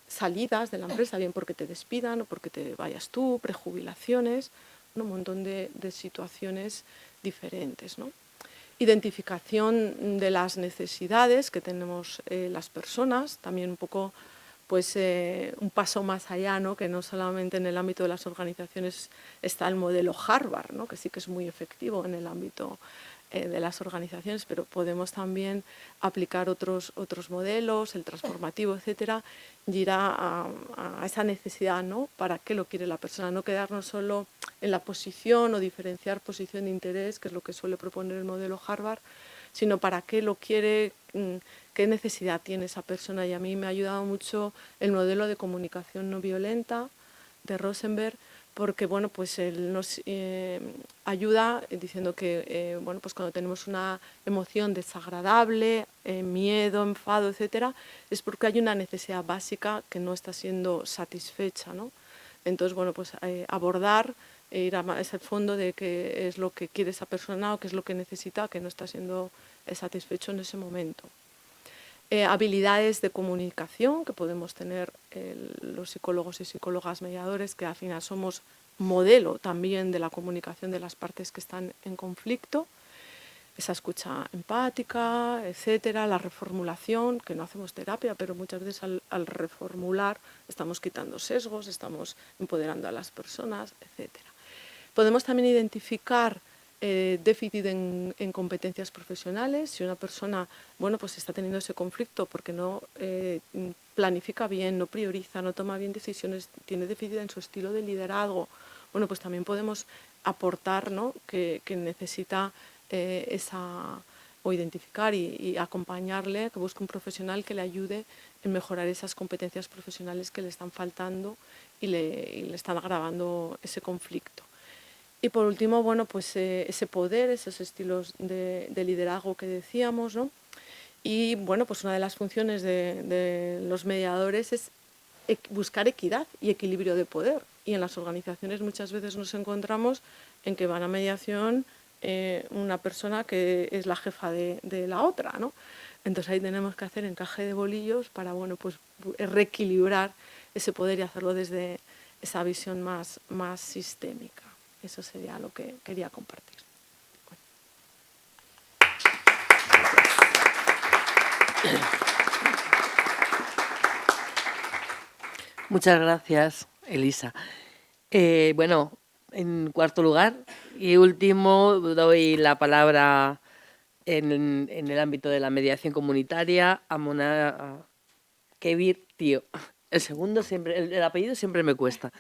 salidas de la empresa, bien porque te despidan o porque te vayas tú, prejubilaciones, un montón de situaciones diferentes, ¿no? Identificación de las necesidades que tenemos las personas, también un poco pues un paso más allá, ¿no?, que no solamente en el ámbito de las organizaciones está el modelo Harvard, ¿no?, que sí que es muy efectivo en el ámbito de las organizaciones, pero podemos también aplicar otros modelos, el transformativo, etcétera, y ir a esa necesidad, ¿no?, para qué lo quiere la persona, no quedarnos solo en la posición o diferenciar posición de interés, que es lo que suele proponer el modelo Harvard, sino para qué lo quiere, qué necesidad tiene esa persona. Y a mí me ha ayudado mucho el modelo de comunicación no violenta de Rosenberg, porque bueno, pues él nos ayuda diciendo que bueno, pues cuando tenemos una emoción desagradable, miedo, enfado, etcétera, es porque hay una necesidad básica que no está siendo satisfecha, ¿no? Entonces, bueno, pues abordar, ir a ese fondo de qué es lo que quiere esa persona o qué es lo que necesita, que no está siendo satisfecho en ese momento. Habilidades de comunicación que podemos tener los psicólogos y psicólogas mediadores, que al final somos modelo también de la comunicación de las partes que están en conflicto, esa escucha empática, etcétera, la reformulación, que no hacemos terapia, pero muchas veces al reformular estamos quitando sesgos, estamos empoderando a las personas, etcétera. Podemos también identificar déficit en competencias profesionales. Si una persona, bueno, pues está teniendo ese conflicto porque no planifica bien, no prioriza, no toma bien decisiones, tiene déficit en su estilo de liderazgo, bueno, pues también podemos aportar, ¿no?, que necesita o identificar y acompañarle, que busque un profesional que le ayude en mejorar esas competencias profesionales que le están faltando y le están agravando ese conflicto. Y por último, bueno, pues ese poder, esos estilos de liderazgo que decíamos, ¿no? Y bueno, pues una de las funciones de los mediadores es buscar equidad y equilibrio de poder. Y en las organizaciones muchas veces nos encontramos en que van a mediación una persona que es la jefa de la otra, ¿no? Entonces ahí tenemos que hacer encaje de bolillos para, bueno, pues reequilibrar ese poder y hacerlo desde esa visión más sistémica. Eso sería lo que quería compartir. Muchas gracias, Elisa. Bueno, en cuarto lugar y último, doy la palabra en el ámbito de la mediación comunitaria a Mona Kebir Tío. El segundo siempre, el apellido siempre me cuesta.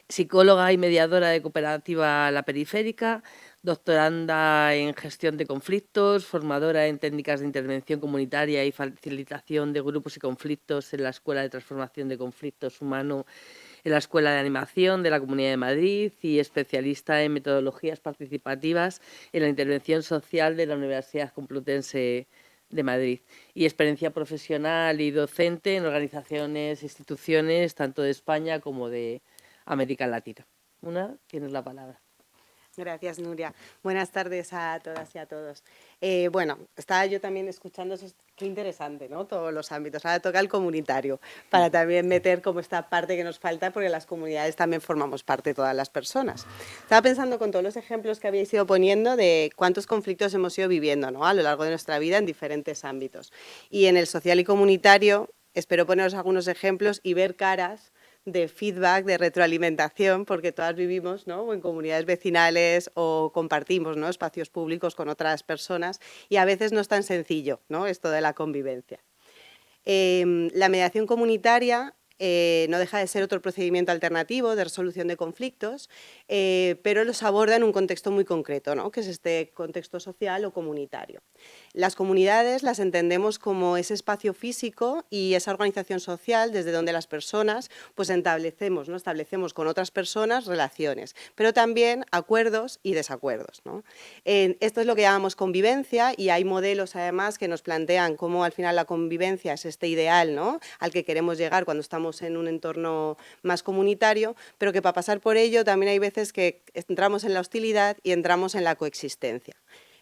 Psicóloga y mediadora de Cooperativa La Periférica, doctoranda en gestión de conflictos, formadora en técnicas de intervención comunitaria y facilitación de grupos y conflictos en la Escuela de Transformación de Conflictos Humanos en la Escuela de Animación de la Comunidad de Madrid y especialista en metodologías participativas en la intervención social de la Universidad Complutense de Madrid y experiencia profesional y docente en organizaciones, instituciones, tanto de España como de América Latina. Tienes la palabra. Gracias, Nuria. Buenas tardes a todas y a todos. Bueno, estaba yo también escuchando, qué interesante, ¿no? Todos los ámbitos. Ahora toca el comunitario, para también meter como esta parte que nos falta, porque las comunidades también formamos parte de todas las personas. Estaba pensando con todos los ejemplos que habéis ido poniendo de cuántos conflictos hemos ido viviendo, ¿no? A lo largo de nuestra vida en diferentes ámbitos. Y en el social y comunitario, espero poneros algunos ejemplos y ver caras de feedback, de retroalimentación, porque todas vivimos, ¿no?, en comunidades vecinales o compartimos, ¿no?, espacios públicos con otras personas y a veces no es tan sencillo, ¿no?, esto de la convivencia. La mediación comunitaria no deja de ser otro procedimiento alternativo de resolución de conflictos, pero los aborda en un contexto muy concreto, ¿no?, que es este contexto social o comunitario. Las comunidades las entendemos como ese espacio físico y esa organización social desde donde las personas pues establecemos con otras personas relaciones, pero también acuerdos y desacuerdos, ¿no? Esto es lo que llamamos convivencia y hay modelos además que nos plantean cómo al final la convivencia es este ideal, ¿no?, al que queremos llegar cuando estamos en un entorno más comunitario, pero que para pasar por ello también hay veces que entramos en la hostilidad y entramos en la coexistencia.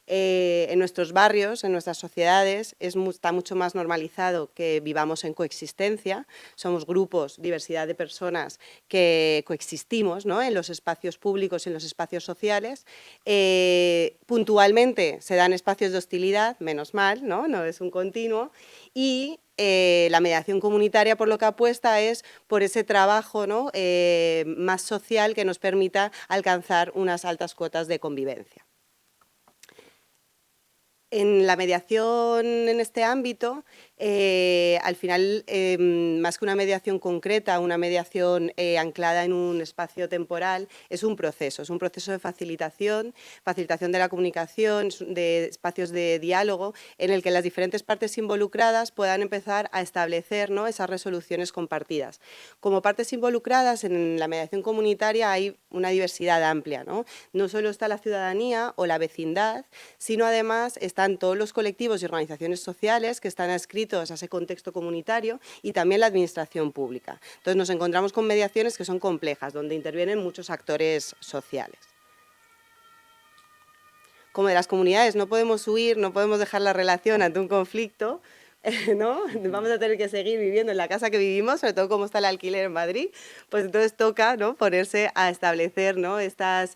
En nuestros barrios, en nuestras sociedades, está mucho más normalizado que vivamos en coexistencia. Somos grupos, diversidad de personas que coexistimos, ¿no?, en los espacios públicos y en los espacios sociales. Puntualmente se dan espacios de hostilidad, menos mal, no es un continuo, y la mediación comunitaria por lo que apuesta es por ese trabajo, ¿no?, más social que nos permita alcanzar unas altas cuotas de convivencia. En la mediación en este ámbito, al final, más que una mediación concreta, una mediación anclada en un espacio temporal, es un proceso de facilitación de la comunicación, de espacios de diálogo, en el que las diferentes partes involucradas puedan empezar a establecer, ¿no?, esas resoluciones compartidas. Como partes involucradas en la mediación comunitaria hay una diversidad amplia, ¿no? No solo está la ciudadanía o la vecindad, sino además están todos los colectivos y organizaciones sociales que están adscritos a ese contexto comunitario y también la administración pública. Entonces nos encontramos con mediaciones que son complejas, donde intervienen muchos actores sociales. Como de las comunidades no podemos huir, no podemos dejar la relación ante un conflicto, ¿no? Vamos a tener que seguir viviendo en la casa que vivimos, sobre todo como está el alquiler en Madrid, pues entonces toca, ¿no?, ponerse a establecer, ¿no?, estas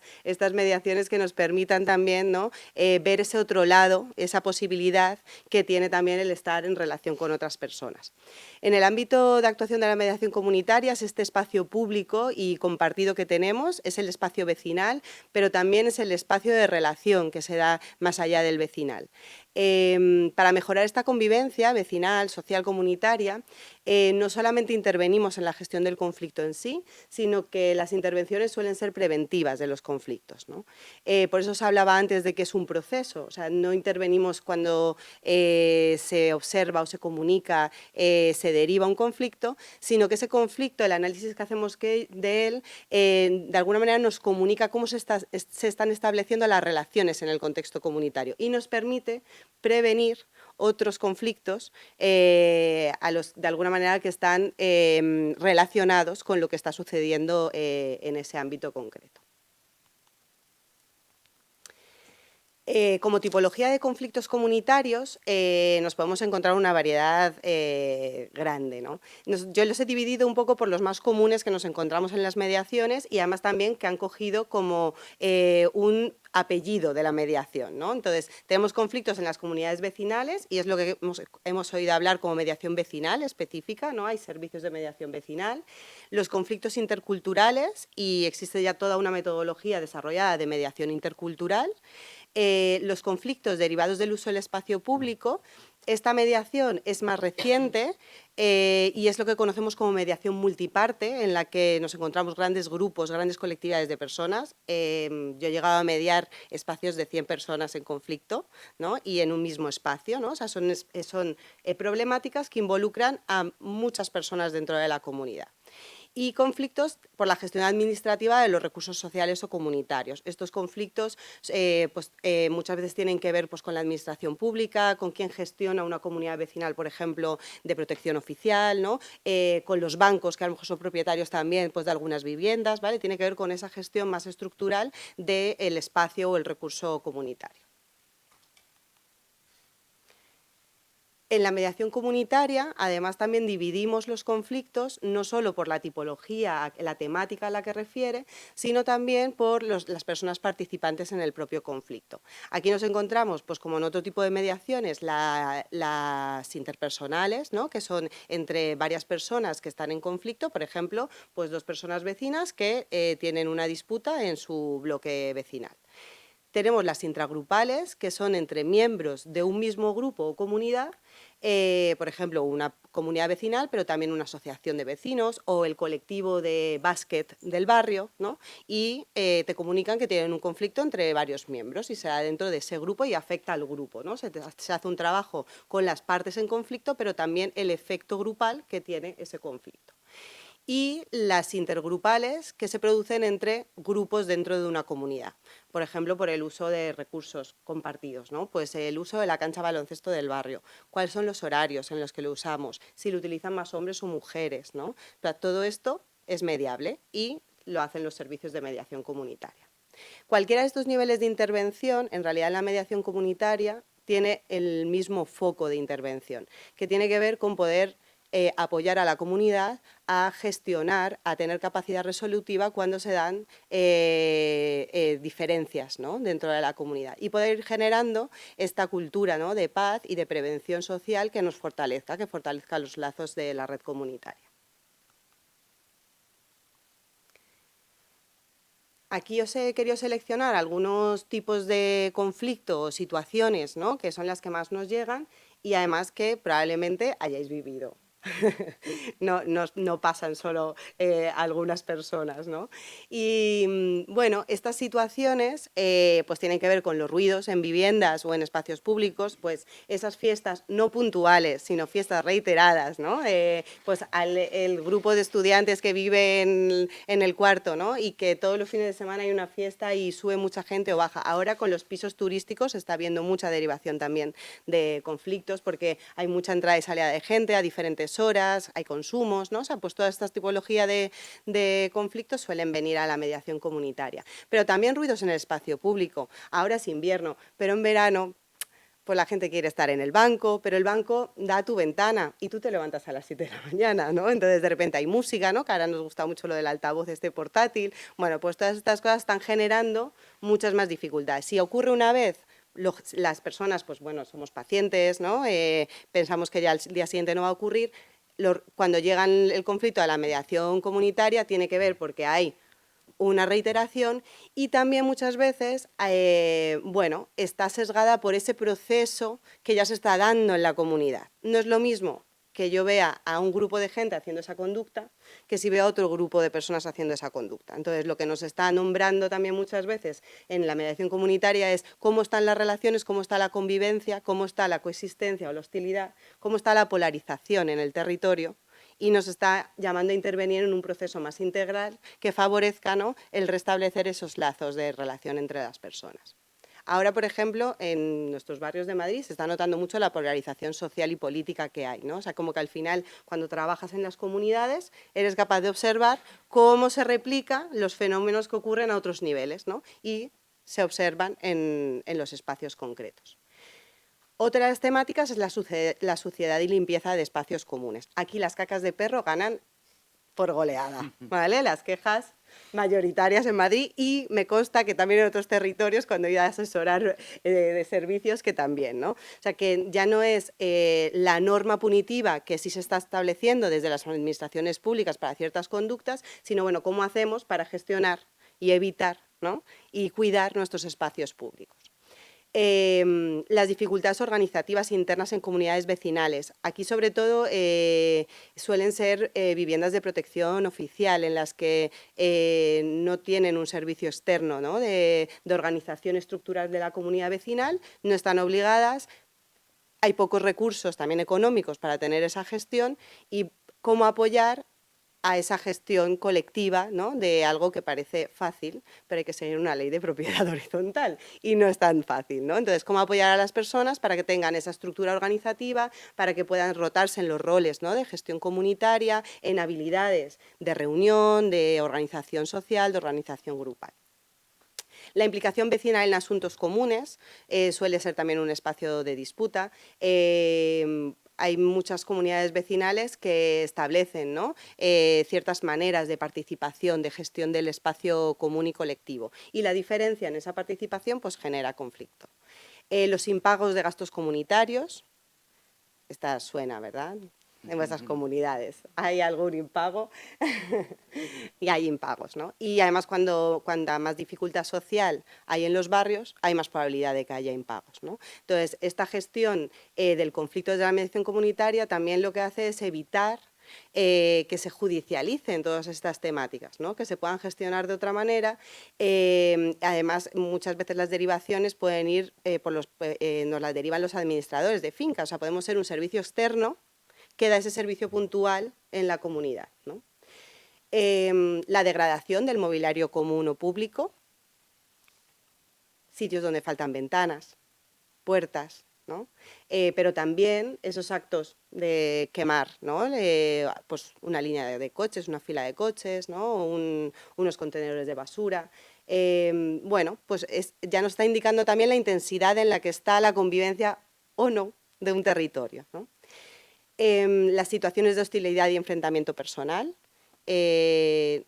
mediaciones que nos permitan también, ¿no?, ver ese otro lado, esa posibilidad que tiene también el estar en relación con otras personas. En el ámbito de actuación de la mediación comunitaria es este espacio público y compartido que tenemos, es el espacio vecinal, pero también es el espacio de relación que se da más allá del vecinal. Para mejorar esta convivencia vecinal, social, comunitaria, no solamente intervenimos en la gestión del conflicto en sí, sino que las intervenciones suelen ser preventivas de los conflictos, ¿no? Por eso os hablaba antes de que es un proceso, o sea, no intervenimos cuando se observa o se comunica, se deriva un conflicto, sino que ese conflicto, el análisis que hacemos de él, de alguna manera nos comunica cómo se están estableciendo las relaciones en el contexto comunitario y nos permite prevenir otros conflictos de alguna manera que están relacionados con lo que está sucediendo en ese ámbito concreto. Como tipología de conflictos comunitarios nos podemos encontrar una variedad grande, ¿no? Yo los he dividido un poco por los más comunes que nos encontramos en las mediaciones y además también que han cogido como un apellido de la mediación, ¿no? Entonces, tenemos conflictos en las comunidades vecinales y es lo que hemos oído hablar como mediación vecinal específica, ¿no? Hay servicios de mediación vecinal. Los conflictos interculturales, y existe ya toda una metodología desarrollada de mediación intercultural. Los conflictos derivados del uso del espacio público. Esta mediación es más reciente y es lo que conocemos como mediación multiparte, en la que nos encontramos grandes grupos, grandes colectividades de personas. Yo he llegado a mediar espacios de 100 personas en conflicto, ¿no? Y en un mismo espacio, ¿no? O sea, son problemáticas que involucran a muchas personas dentro de la comunidad. Y conflictos por la gestión administrativa de los recursos sociales o comunitarios. Estos conflictos muchas veces tienen que ver pues, con la administración pública, con quién gestiona una comunidad vecinal, por ejemplo, de protección oficial, ¿no? Con los bancos, que a lo mejor son propietarios también pues, de algunas viviendas, ¿vale? Tiene que ver con esa gestión más estructural del espacio o el recurso comunitario. En la mediación comunitaria, además, también dividimos los conflictos no solo por la tipología, la temática a la que refiere, sino también por las personas participantes en el propio conflicto. Aquí nos encontramos, pues como en otro tipo de mediaciones, las interpersonales, ¿no? Que son entre varias personas que están en conflicto, por ejemplo, pues 2 personas vecinas que tienen una disputa en su bloque vecinal. Tenemos las intragrupales, que son entre miembros de un mismo grupo o comunidad, por ejemplo, una comunidad vecinal, pero también una asociación de vecinos o el colectivo de básquet del barrio, ¿no? Y te comunican que tienen un conflicto entre varios miembros y se da dentro de ese grupo y afecta al grupo, ¿no? Se hace un trabajo con las partes en conflicto, pero también el efecto grupal que tiene ese conflicto. Y las intergrupales, que se producen entre grupos dentro de una comunidad. Por ejemplo, por el uso de recursos compartidos, ¿no? Pues el uso de la cancha de baloncesto del barrio. ¿Cuáles son los horarios en los que lo usamos? Si lo utilizan más hombres o mujeres, ¿no? Todo esto es mediable y lo hacen los servicios de mediación comunitaria. Cualquiera de estos niveles de intervención, en realidad en la mediación comunitaria, tiene el mismo foco de intervención, que tiene que ver con poder apoyar a la comunidad a gestionar, a tener capacidad resolutiva cuando se dan diferencias, ¿no? Dentro de la comunidad y poder ir generando esta cultura, ¿no? De paz y de prevención social que nos fortalezca, que fortalezca los lazos de la red comunitaria. Aquí os he querido seleccionar algunos tipos de conflicto o situaciones, ¿no? Que son las que más nos llegan y además que probablemente hayáis vivido. No pasan solo algunas personas, ¿no? Y bueno, estas situaciones pues tienen que ver con los ruidos en viviendas o en espacios públicos, pues esas fiestas no puntuales, sino fiestas reiteradas, ¿no? Pues el grupo de estudiantes que vive en el cuarto, ¿no? Y que todos los fines de semana hay una fiesta y sube mucha gente o baja. Ahora con los pisos turísticos está habiendo mucha derivación también de conflictos porque hay mucha entrada y salida de gente a diferentes horas, hay consumos, ¿no? O sea, pues todas estas tipologías de conflictos suelen venir a la mediación comunitaria. Pero también ruidos en el espacio público. Ahora es invierno, pero en verano pues la gente quiere estar en el banco, pero el banco da a tu ventana y tú te levantas a las 7 de la mañana, ¿no? Entonces de repente hay música, ¿no? Que ahora nos gusta mucho lo del altavoz portátil. Bueno, pues todas estas cosas están generando muchas más dificultades. Si ocurre una vez, las personas, pues bueno, somos pacientes, ¿no? Pensamos que ya al día siguiente no va a ocurrir. Cuando llega el conflicto a la mediación comunitaria tiene que ver porque hay una reiteración y también muchas veces, bueno, está sesgada por ese proceso que ya se está dando en la comunidad. No es lo mismo que yo vea a un grupo de gente haciendo esa conducta que si veo a otro grupo de personas haciendo esa conducta. Entonces, lo que nos está nombrando también muchas veces en la mediación comunitaria es cómo están las relaciones, cómo está la convivencia, cómo está la coexistencia o la hostilidad, cómo está la polarización en el territorio y nos está llamando a intervenir en un proceso más integral que favorezca, ¿no? El restablecer esos lazos de relación entre las personas. Ahora, por ejemplo, en nuestros barrios de Madrid se está notando mucho la polarización social y política que hay, ¿no? O sea, como que al final, cuando trabajas en las comunidades, eres capaz de observar cómo se replican los fenómenos que ocurren a otros niveles, ¿no? Y se observan en los espacios concretos. Otra de las temáticas es la suciedad y limpieza de espacios comunes. Aquí las cacas de perro ganan por goleada, ¿vale? Las quejas mayoritarias en Madrid, y me consta que también en otros territorios, cuando he ido a asesorar de servicios, que también, ¿no? O sea, que ya no es la norma punitiva que sí se está estableciendo desde las administraciones públicas para ciertas conductas, sino, bueno, cómo hacemos para gestionar y evitar, ¿no?, y cuidar nuestros espacios públicos. Las dificultades organizativas internas en comunidades vecinales. Aquí, sobre todo, suelen ser viviendas de protección oficial, en las que no tienen un servicio externo, ¿no?, de organización estructural de la comunidad vecinal, no están obligadas, hay pocos recursos también económicos para tener esa gestión, y cómo apoyar a esa gestión colectiva, ¿no?, de algo que parece fácil, pero hay que seguir una ley de propiedad horizontal y no es tan fácil, ¿no? Entonces, ¿cómo apoyar a las personas para que tengan esa estructura organizativa, para que puedan rotarse en los roles, ¿no?, de gestión comunitaria, en habilidades de reunión, de organización social, de organización grupal? La implicación vecinal en asuntos comunes suele ser también un espacio de disputa. Hay muchas comunidades vecinales que establecen, ¿no?, ciertas maneras de participación, de gestión del espacio común y colectivo. Y la diferencia en esa participación, pues, genera conflicto. Los impagos de gastos comunitarios. Esta suena, ¿verdad?, en vuestras comunidades. ¿Hay algún impago? Y hay impagos, ¿no? Y además, cuando más dificultad social hay en los barrios, hay más probabilidad de que haya impagos, ¿no? Entonces, esta gestión del conflicto de la mediación comunitaria también lo que hace es evitar que se judicialicen todas estas temáticas, ¿no?, que se puedan gestionar de otra manera. Además, muchas veces las derivaciones pueden ir, nos las derivan los administradores de fincas, o sea, podemos ser un servicio externo que da ese servicio puntual en la comunidad, ¿no? La degradación del mobiliario común o público, sitios donde faltan ventanas, puertas, ¿no? Pero también esos actos de quemar, ¿no?, pues una línea de coches, una fila de coches, ¿no?, unos contenedores de basura. Bueno, pues ya nos está indicando también la intensidad en la que está la convivencia o no de un territorio, ¿no? Las situaciones de hostilidad y enfrentamiento personal.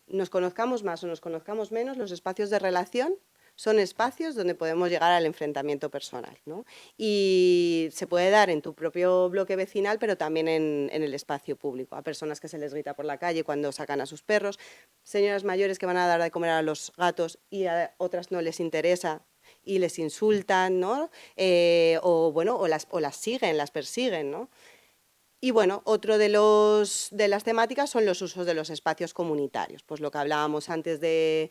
Nos conozcamos más o nos conozcamos menos, los espacios de relación son espacios donde podemos llegar al enfrentamiento personal, ¿no? Y se puede dar en tu propio bloque vecinal, pero también en el espacio público, a personas que se les grita por la calle cuando sacan a sus perros, señoras mayores que van a dar de comer a los gatos y a otras no les interesa y les insultan, ¿no? O las siguen, las persiguen, ¿no? Y bueno, otro de las temáticas son los usos de los espacios comunitarios, pues lo que hablábamos antes de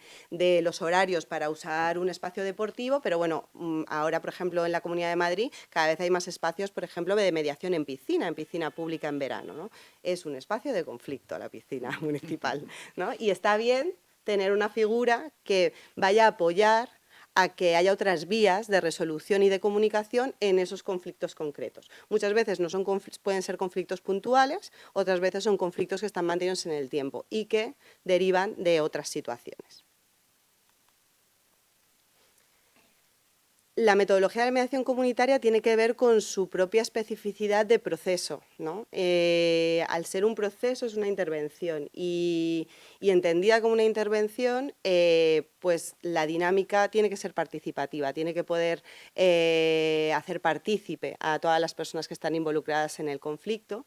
los horarios para usar un espacio deportivo, pero bueno, ahora, por ejemplo, en la Comunidad de Madrid cada vez hay más espacios, por ejemplo, de mediación en piscina pública en verano, ¿no? Es un espacio de conflicto la piscina municipal, ¿no? Y está bien tener una figura que vaya a apoyar a que haya otras vías de resolución y de comunicación en esos conflictos concretos. Muchas veces pueden ser conflictos puntuales, otras veces son conflictos que están mantenidos en el tiempo y que derivan de otras situaciones. La metodología de la mediación comunitaria tiene que ver con su propia especificidad de proceso, ¿no? Al ser un proceso es una intervención y entendida como una intervención, pues la dinámica tiene que ser participativa, tiene que poder hacer partícipe a todas las personas que están involucradas en el conflicto.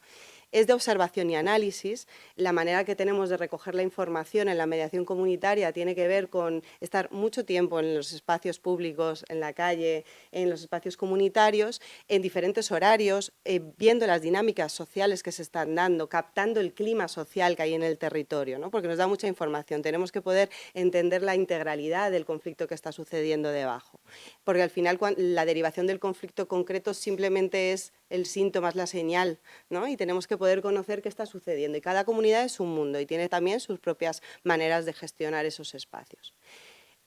Es de observación y análisis. La manera que tenemos de recoger la información en la mediación comunitaria tiene que ver con estar mucho tiempo en los espacios públicos, en la calle, en los espacios comunitarios, en diferentes horarios, viendo las dinámicas sociales que se están dando, captando el clima social que hay en el territorio, ¿no? Porque nos da mucha información. Tenemos que poder entender la integralidad del conflicto que está sucediendo debajo. Porque al final la derivación del conflicto concreto simplemente es el síntoma, es la señal, ¿no? Y tenemos que poder conocer qué está sucediendo. Y cada comunidad es un mundo y tiene también sus propias maneras de gestionar esos espacios.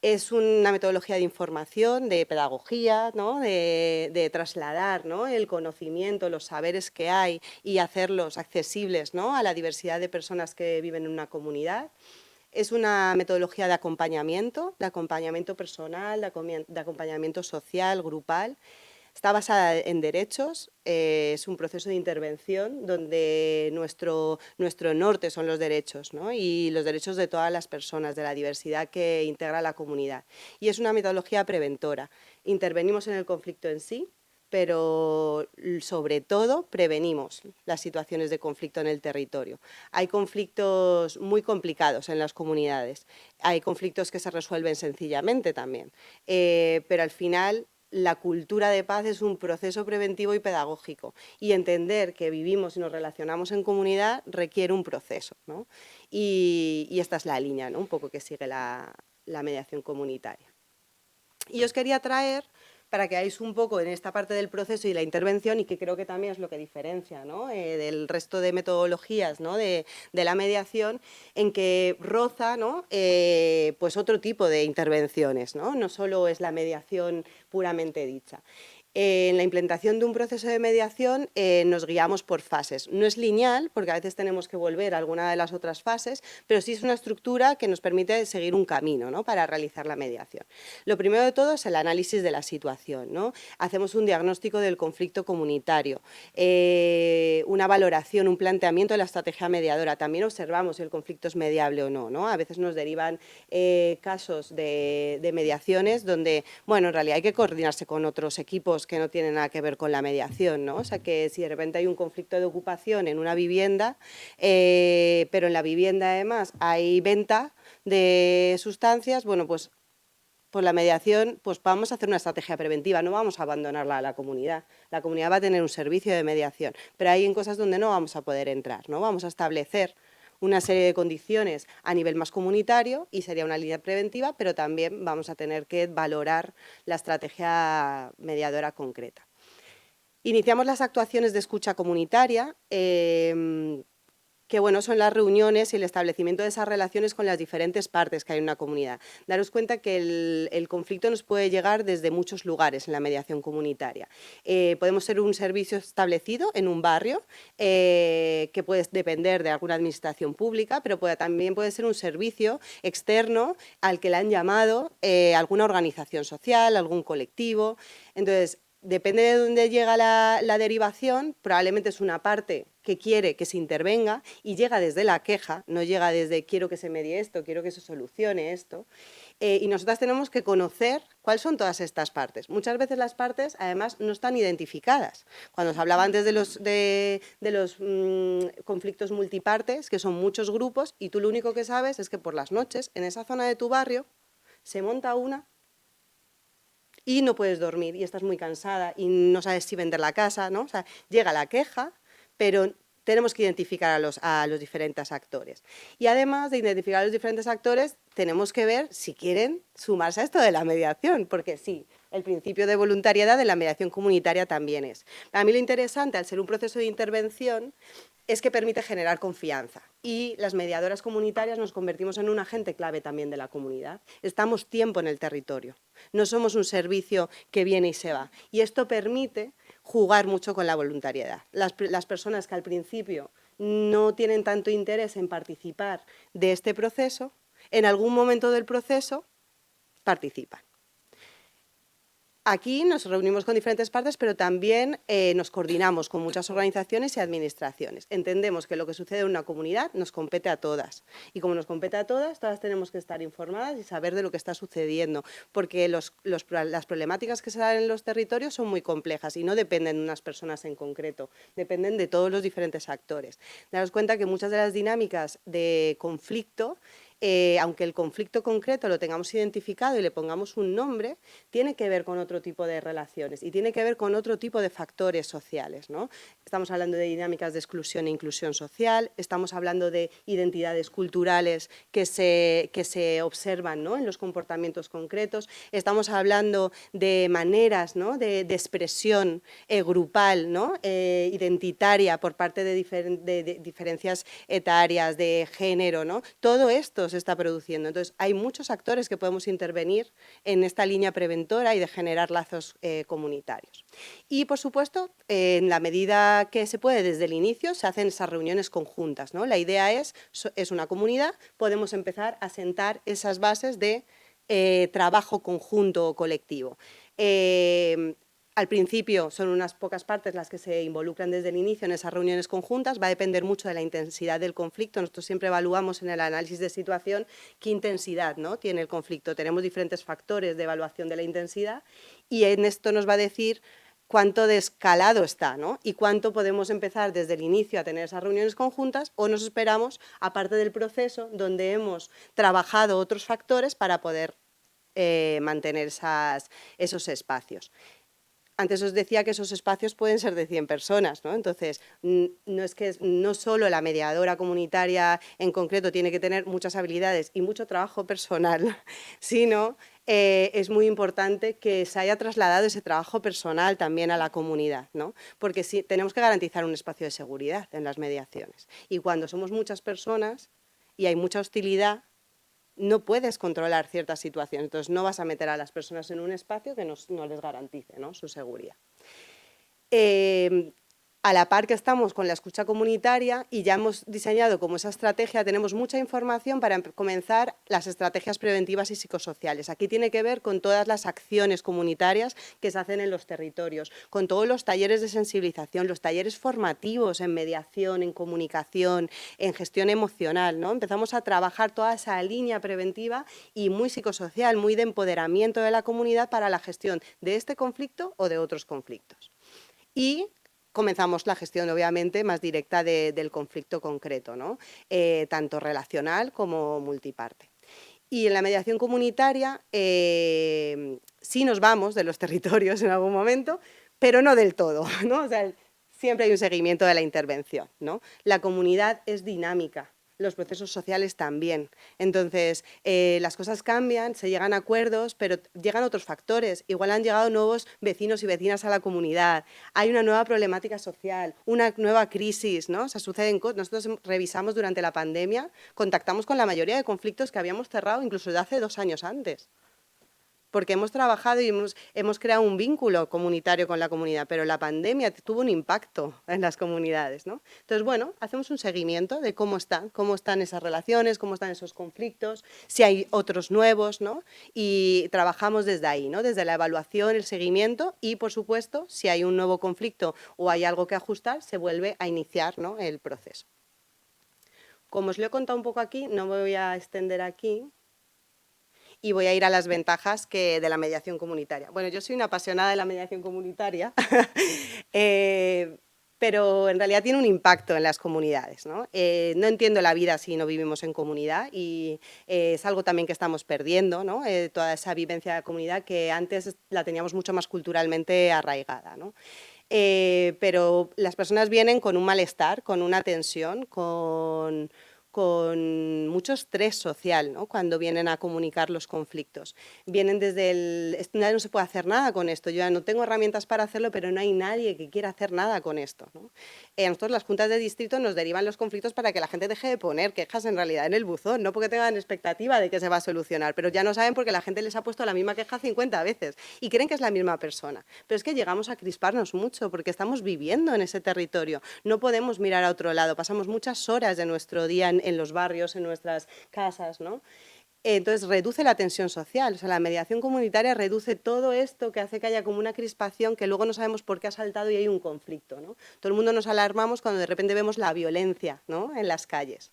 Es una metodología de información, de pedagogía, ¿no? de trasladar, ¿no? el conocimiento, los saberes que hay y hacerlos accesibles, ¿no? a la diversidad de personas que viven en una comunidad. Es una metodología de acompañamiento personal, de acompañamiento social, grupal. Está basada en derechos, es un proceso de intervención donde nuestro norte son los derechos, ¿no? y los derechos de todas las personas, de la diversidad que integra la comunidad. Y es una metodología preventora. Intervenimos en el conflicto en sí, pero sobre todo prevenimos las situaciones de conflicto en el territorio. Hay conflictos muy complicados en las comunidades, hay conflictos que se resuelven sencillamente también, pero al final la cultura de paz es un proceso preventivo y pedagógico, y entender que vivimos y nos relacionamos en comunidad requiere un proceso, ¿no? y esta es la línea, ¿no? un poco que sigue la mediación comunitaria. Y os quería traer, para que veáis un poco en esta parte del proceso y la intervención, y que creo que también es lo que diferencia, ¿no? del resto de metodologías, ¿no? de la mediación, en que roza, ¿no? pues otro tipo de intervenciones, no solo es la mediación puramente dicha. En la implementación de un proceso de mediación nos guiamos por fases. No es lineal, porque a veces tenemos que volver a alguna de las otras fases, pero sí es una estructura que nos permite seguir un camino, ¿no? para realizar la mediación. Lo primero de todo es el análisis de la situación, ¿no? Hacemos un diagnóstico del conflicto comunitario, una valoración, un planteamiento de la estrategia mediadora. También observamos si el conflicto es mediable o no, ¿no? A veces nos derivan casos de mediaciones donde, bueno, en realidad hay que coordinarse con otros equipos que no tienen nada que ver con la mediación, ¿no? O sea, que si de repente hay un conflicto de ocupación en una vivienda, pero en la vivienda además hay venta de sustancias, bueno, pues la mediación, pues vamos a hacer una estrategia preventiva, no vamos a abandonarla a la comunidad. La comunidad va a tener un servicio de mediación, pero hay en cosas donde no vamos a poder entrar, ¿no? Vamos a establecer una serie de condiciones a nivel más comunitario y sería una línea preventiva, pero también vamos a tener que valorar la estrategia mediadora concreta. Iniciamos las actuaciones de escucha comunitaria, que bueno, son las reuniones y el establecimiento de esas relaciones con las diferentes partes que hay en una comunidad. Daros cuenta que el conflicto nos puede llegar desde muchos lugares en la mediación comunitaria. Podemos ser un servicio establecido en un barrio, que puede depender de alguna administración pública, pero también puede ser un servicio externo al que le han llamado alguna organización social, algún colectivo. Entonces, depende de dónde llega la derivación, probablemente es una parte que quiere que se intervenga y llega desde la queja, no llega desde quiero que se medie esto, quiero que se solucione esto. Y nosotras tenemos que conocer cuáles son todas estas partes. Muchas veces las partes, además, no están identificadas. Cuando os hablaba antes de los conflictos multipartes, que son muchos grupos, y tú lo único que sabes es que por las noches, en esa zona de tu barrio, se monta una y no puedes dormir y estás muy cansada y no sabes si vender la casa, ¿no? O sea, llega la queja, pero tenemos que identificar a los diferentes actores. Y además de identificar a los diferentes actores, tenemos que ver si quieren sumarse a esto de la mediación, porque sí, el principio de voluntariedad de la mediación comunitaria también es. A mí lo interesante, al ser un proceso de intervención, es que permite generar confianza y las mediadoras comunitarias nos convertimos en un agente clave también de la comunidad. Estamos tiempo en el territorio, no somos un servicio que viene y se va. Y esto permite jugar mucho con la voluntariedad. Las personas que al principio no tienen tanto interés en participar de este proceso, en algún momento del proceso participan. Aquí nos reunimos con diferentes partes, pero también nos coordinamos con muchas organizaciones y administraciones. Entendemos que lo que sucede en una comunidad nos compete a todas. Y como nos compete a todas tenemos que estar informadas y saber de lo que está sucediendo, porque las problemáticas que se dan en los territorios son muy complejas y no dependen de unas personas en concreto, dependen de todos los diferentes actores. Daros cuenta que muchas de las dinámicas de conflicto, aunque el conflicto concreto lo tengamos identificado y le pongamos un nombre, tiene que ver con otro tipo de relaciones y tiene que ver con otro tipo de factores sociales, ¿no? Estamos hablando de dinámicas de exclusión e inclusión social, estamos hablando de identidades culturales que se observan, ¿no? en los comportamientos concretos, estamos hablando de maneras, ¿no? de expresión grupal, ¿no? Identitaria por parte de diferencias etarias, de género, ¿no? Todo esto se está produciendo. Entonces, hay muchos actores que podemos intervenir en esta línea preventora y de generar lazos comunitarios. Y, por supuesto, en la medida que se puede desde el inicio, se hacen esas reuniones conjuntas, ¿no? La idea es una comunidad, podemos empezar a sentar esas bases de trabajo conjunto o colectivo. Al principio son unas pocas partes las que se involucran desde el inicio en esas reuniones conjuntas, va a depender mucho de la intensidad del conflicto. Nosotros siempre evaluamos en el análisis de situación qué intensidad, ¿no?, tiene el conflicto. Tenemos diferentes factores de evaluación de la intensidad y en esto nos va a decir cuánto de escalado está, ¿no?, y cuánto podemos empezar desde el inicio a tener esas reuniones conjuntas o nos esperamos a parte del proceso donde hemos trabajado otros factores para poder mantener esos espacios. Antes os decía que esos espacios pueden ser de 100 personas, ¿no? Entonces, no solo la mediadora comunitaria en concreto tiene que tener muchas habilidades y mucho trabajo personal, sino es muy importante que se haya trasladado ese trabajo personal también a la comunidad, ¿no? Porque sí, tenemos que garantizar un espacio de seguridad en las mediaciones. Y cuando somos muchas personas y hay mucha hostilidad, no puedes controlar ciertas situaciones, entonces no vas a meter a las personas en un espacio que no les garantice, ¿no?, su seguridad. A la par que estamos con la escucha comunitaria y ya hemos diseñado como esa estrategia, tenemos mucha información para comenzar las estrategias preventivas y psicosociales. Aquí tiene que ver con todas las acciones comunitarias que se hacen en los territorios, con todos los talleres de sensibilización, los talleres formativos en mediación, en comunicación, en gestión emocional, ¿no? Empezamos a trabajar toda esa línea preventiva y muy psicosocial, muy de empoderamiento de la comunidad para la gestión de este conflicto o de otros conflictos. Y comenzamos la gestión, obviamente, más directa del conflicto concreto, ¿no?, tanto relacional como multiparte. Y en la mediación comunitaria sí nos vamos de los territorios en algún momento, pero no del todo, ¿no? O sea, siempre hay un seguimiento de la intervención, ¿no? La comunidad es dinámica, los procesos sociales también. Entonces, las cosas cambian, se llegan a acuerdos, pero llegan otros factores. Igual han llegado nuevos vecinos y vecinas a la comunidad, hay una nueva problemática social, una nueva crisis, ¿no? O sea, suceden cosas. Nosotros revisamos durante la pandemia, contactamos con la mayoría de conflictos que habíamos cerrado incluso de hace 2 años antes. Porque hemos trabajado y hemos creado un vínculo comunitario con la comunidad, pero la pandemia tuvo un impacto en las comunidades, ¿no? Entonces, bueno, hacemos un seguimiento de cómo están esas relaciones, cómo están esos conflictos, si hay otros nuevos, ¿no? Y trabajamos desde ahí, ¿no?, desde la evaluación, el seguimiento y, por supuesto, si hay un nuevo conflicto o hay algo que ajustar, se vuelve a iniciar, ¿no?, el proceso. Como os lo he contado un poco aquí, no me voy a extender aquí, y voy a ir a las ventajas de la mediación comunitaria. Bueno, yo soy una apasionada de la mediación comunitaria, pero en realidad tiene un impacto en las comunidades, ¿no? No entiendo la vida si no vivimos en comunidad y es algo también que estamos perdiendo, ¿no? Toda esa vivencia de comunidad que antes la teníamos mucho más culturalmente arraigada, ¿no? Pero las personas vienen con un malestar, con una tensión, con mucho estrés social, ¿no?, cuando vienen a comunicar los conflictos. Vienen desde ya no se puede hacer nada con esto, yo ya no tengo herramientas para hacerlo, pero no hay nadie que quiera hacer nada con esto, ¿no? Nosotros las juntas de distrito nos derivan los conflictos para que la gente deje de poner quejas en realidad en el buzón, no porque tengan expectativa de que se va a solucionar, pero ya no saben porque la gente les ha puesto la misma queja 50 veces y creen que es la misma persona. Pero es que llegamos a crisparnos mucho porque estamos viviendo en ese territorio, no podemos mirar a otro lado, pasamos muchas horas de nuestro día en los barrios, en nuestras casas, ¿no? Entonces, reduce la tensión social. O sea, la mediación comunitaria reduce todo esto que hace que haya como una crispación que luego no sabemos por qué ha saltado y hay un conflicto, ¿no? Todo el mundo nos alarmamos cuando de repente vemos la violencia, ¿no?, en las calles.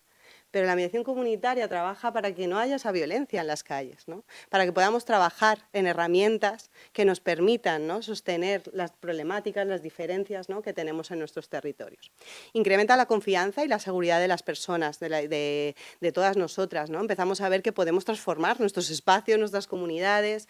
Pero la mediación comunitaria trabaja para que no haya esa violencia en las calles, ¿no?, para que podamos trabajar en herramientas que nos permitan, ¿no?, sostener las problemáticas, las diferencias, ¿no?, que tenemos en nuestros territorios. Incrementa la confianza y la seguridad de las personas, de todas nosotras, ¿no? Empezamos a ver que podemos transformar nuestros espacios, nuestras comunidades,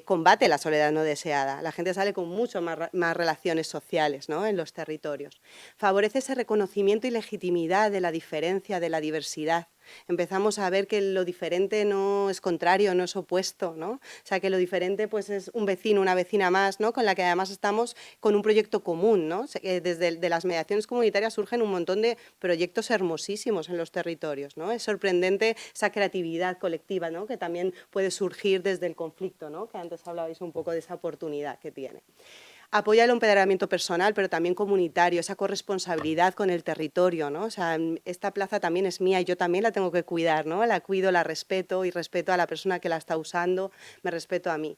combate la soledad no deseada. La gente sale con mucho más relaciones sociales, ¿no?, en los territorios. Favorece ese reconocimiento y legitimidad de la diferencia importancia de la diversidad. Empezamos a ver que lo diferente no es contrario, no es opuesto, ¿no? O sea, que lo diferente pues es un vecino, una vecina más, ¿no? Con la que además estamos con un proyecto común, ¿no? Desde de las mediaciones comunitarias surgen un montón de proyectos hermosísimos en los territorios, ¿no? Es sorprendente esa creatividad colectiva, ¿no? Que también puede surgir desde el conflicto, ¿no? Que antes hablabais un poco de esa oportunidad que tiene. Apoya el empoderamiento personal, pero también comunitario, esa corresponsabilidad con el territorio, ¿no? O sea, esta plaza también es mía y yo también la tengo que cuidar, ¿no? La cuido, la respeto y respeto a la persona que la está usando, me respeto a mí.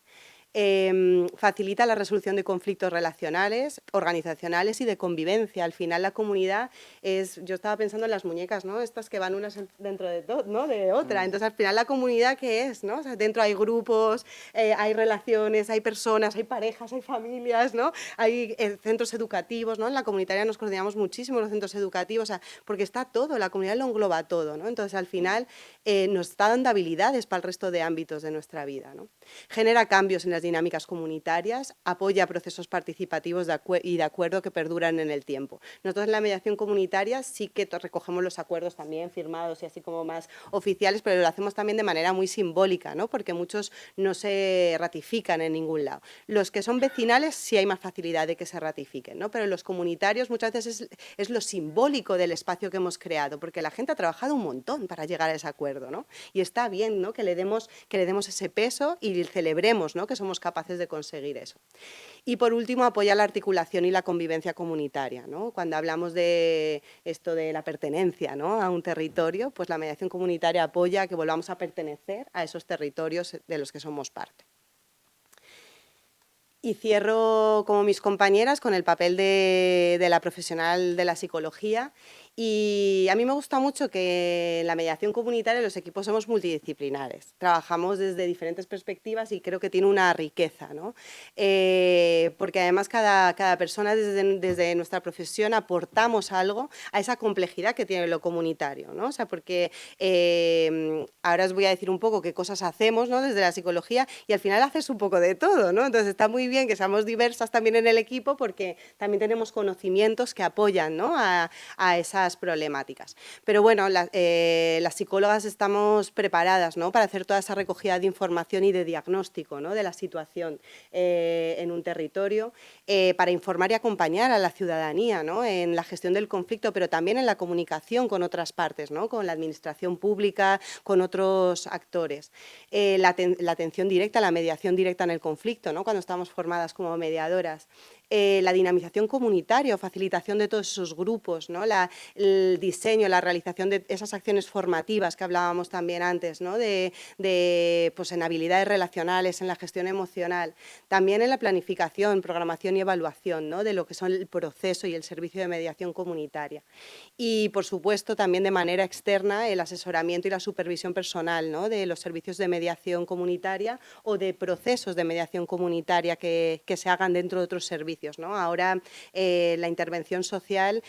Facilita la resolución de conflictos relacionales, organizacionales y de convivencia. Al final la comunidad es, yo estaba pensando en las muñecas, ¿no? Estas que van unas dentro de, ¿no? de otra. Entonces al final la comunidad, ¿qué es? ¿No? O sea, dentro hay grupos, hay relaciones, hay personas, hay parejas, hay familias, ¿no? Hay centros educativos, ¿no? En la comunitaria nos coordinamos muchísimo los centros educativos, o sea, porque está todo, la comunidad lo engloba todo, ¿no? Entonces al final nos está dando habilidades para el resto de ámbitos de nuestra vida, ¿no? Genera cambios en las dinámicas comunitarias, apoya procesos participativos y de acuerdo que perduran en el tiempo. Nosotros en la mediación comunitaria sí que recogemos los acuerdos también firmados y así como más oficiales, pero lo hacemos también de manera muy simbólica, ¿no? Porque muchos no se ratifican en ningún lado. Los que son vecinales sí hay más facilidad de que se ratifiquen, ¿no? Pero los comunitarios muchas veces es lo simbólico del espacio que hemos creado, porque la gente ha trabajado un montón para llegar a ese acuerdo, ¿no? Y está bien, ¿no? que le demos ese peso y celebremos, ¿no? Que somos capaces de conseguir eso. Y por último, apoya la articulación y la convivencia comunitaria, ¿no? Cuando hablamos de esto de la pertenencia, ¿no? a un territorio, pues la mediación comunitaria apoya que volvamos a pertenecer a esos territorios de los que somos parte. Y cierro, como mis compañeras, con el papel de la profesional de la psicología. Y a mí me gusta mucho que en la mediación comunitaria los equipos somos multidisciplinares. Trabajamos desde diferentes perspectivas y creo que tiene una riqueza, ¿no? Porque además cada persona desde nuestra profesión aportamos algo a esa complejidad que tiene lo comunitario, ¿no? O sea, porque ahora os voy a decir un poco qué cosas hacemos, ¿no? Desde la psicología y al final haces un poco de todo, ¿no? Entonces está muy bien que seamos diversas también en el equipo porque también tenemos conocimientos que apoyan, ¿no? a esas problemáticas. Pero bueno, las psicólogas estamos preparadas, ¿no? para hacer toda esa recogida de información y de diagnóstico, ¿no? de la situación en un territorio, para informar y acompañar a la ciudadanía, ¿no? en la gestión del conflicto, pero también en la comunicación con otras partes, ¿no? con la administración pública, con otros actores. La atención directa, la mediación directa en el conflicto, ¿no? cuando estamos formadas como mediadoras. La dinamización comunitaria, facilitación de todos esos grupos, ¿no? El diseño, la realización de esas acciones formativas que hablábamos también antes, ¿no? pues en habilidades relacionales, en la gestión emocional, también en la planificación, programación y evaluación, ¿no? de lo que son el proceso y el servicio de mediación comunitaria. Y, por supuesto, también de manera externa el asesoramiento y la supervisión personal, ¿no? de los servicios de mediación comunitaria o de procesos de mediación comunitaria que se hagan dentro de otros servicios. ¿no? Ahora la intervención social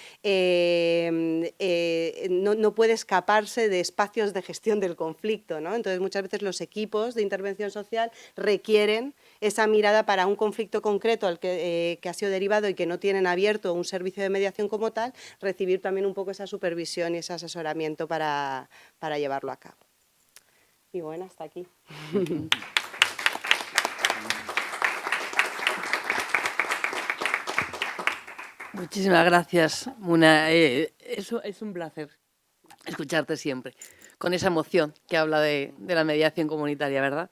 no puede escaparse de espacios de gestión del conflicto, ¿no? Entonces muchas veces los equipos de intervención social requieren esa mirada para un conflicto concreto al que ha sido derivado y que no tienen abierto un servicio de mediación como tal, recibir también un poco esa supervisión y ese asesoramiento para llevarlo a cabo. Y bueno, hasta aquí. Muchísimas gracias, Muna. Es un placer escucharte siempre, con esa emoción que habla de la mediación comunitaria, ¿verdad?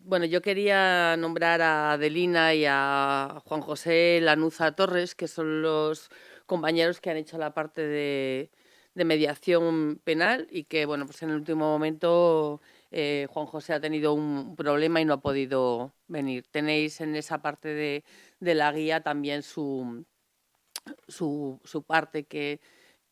Bueno, yo quería nombrar a Adelina y a Juan José Lanuza Torres, que son los compañeros que han hecho la parte de mediación penal y que, bueno, pues en el último momento Juan José ha tenido un problema y no ha podido venir. Tenéis en esa parte de la guía también su parte que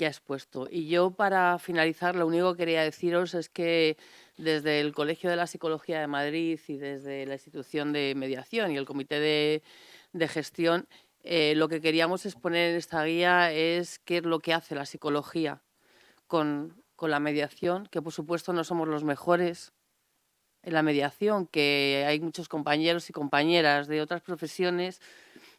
ha expuesto. Y yo, para finalizar, lo único que quería deciros es que desde el Colegio de la Psicología de Madrid y desde la institución de mediación y el comité de gestión, lo que queríamos exponer en esta guía es qué es lo que hace la psicología con la mediación, que por supuesto no somos los mejores en la mediación, que hay muchos compañeros y compañeras de otras profesiones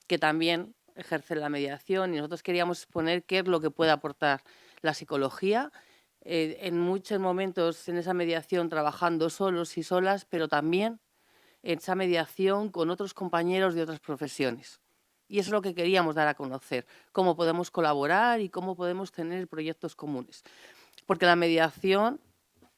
que también ejercen la mediación y nosotros queríamos exponer qué es lo que puede aportar la psicología, en muchos momentos en esa mediación trabajando solos y solas, pero también en esa mediación con otros compañeros de otras profesiones. Y eso es lo que queríamos dar a conocer, cómo podemos colaborar y cómo podemos tener proyectos comunes. Porque la mediación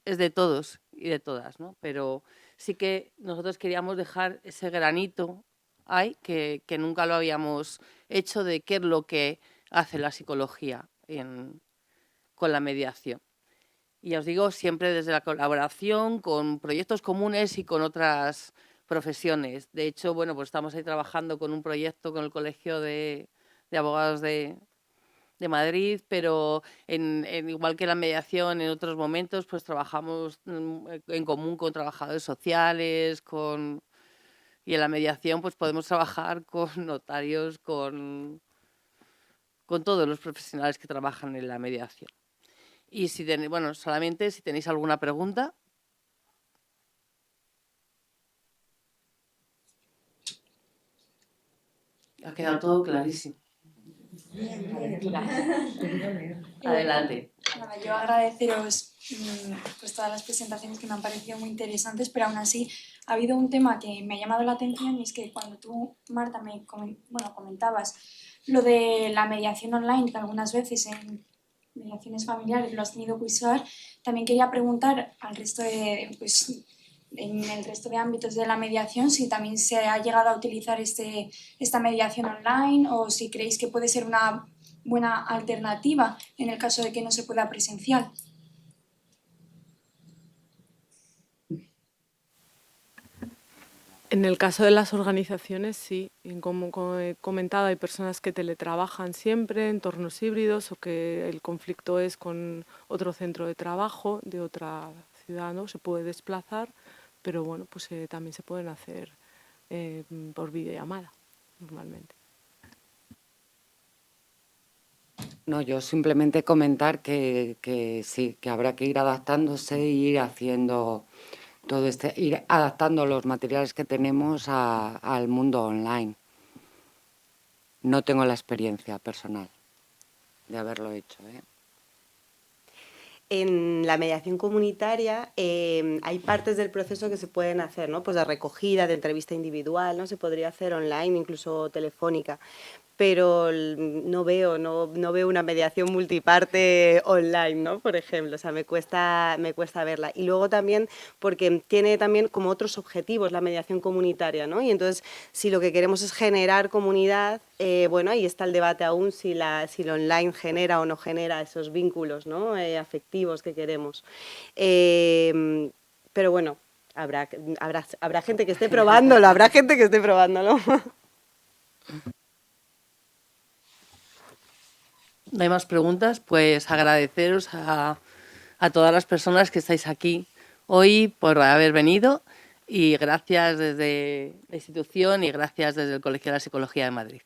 es de todos y de todas, ¿no? Pero sí que nosotros queríamos dejar ese granito ahí que nunca lo habíamos hecho, de qué es lo que hace la psicología con la mediación. Y ya os digo, siempre desde la colaboración con proyectos comunes y con otras profesiones. De hecho, bueno, pues estamos ahí trabajando con un proyecto con el Colegio de Abogados de Madrid, pero igual que la mediación en otros momentos, pues trabajamos en común con trabajadores sociales, y en la mediación pues podemos trabajar con notarios, con todos los profesionales que trabajan en la mediación. Y solamente si tenéis alguna pregunta. Ha quedado todo clarísimo. Adelante. Nada, yo agradeceros pues todas las presentaciones que me han parecido muy interesantes, pero aún así ha habido un tema que me ha llamado la atención, y es que cuando tú, Marta, comentabas lo de la mediación online, que algunas veces en mediaciones familiares lo has tenido que usar, también quería preguntar al resto en el resto de ámbitos de la mediación, si también se ha llegado a utilizar esta mediación online, o si creéis que puede ser una buena alternativa en el caso de que no se pueda presencial. En el caso de las organizaciones, sí. Y como he comentado, hay personas que teletrabajan siempre, entornos híbridos, o que el conflicto es con otro centro de trabajo de otra ciudad, ¿no? Se puede desplazar, pero bueno, pues también se pueden hacer por videollamada, normalmente. No, yo simplemente comentar que sí, que habrá que ir adaptándose e ir haciendo todo ir adaptando los materiales que tenemos al mundo online. No tengo la experiencia personal de haberlo hecho, ¿eh? En la mediación comunitaria hay partes del proceso que se pueden hacer, ¿no? Pues de recogida, de entrevista individual, ¿no? Se podría hacer online, incluso telefónica, pero no veo una mediación multiparte online, ¿no? Por ejemplo, o sea, me cuesta verla. Y luego también porque tiene también como otros objetivos la mediación comunitaria, ¿no? Y entonces, si lo que queremos es generar comunidad, bueno, ahí está el debate aún si lo online genera o no genera esos vínculos, ¿no? Afectivos que queremos. Pero bueno, habrá gente que esté probándolo, No hay más preguntas, pues agradeceros a todas las personas que estáis aquí hoy por haber venido, y gracias desde la institución y gracias desde el Colegio de la Psicología de Madrid.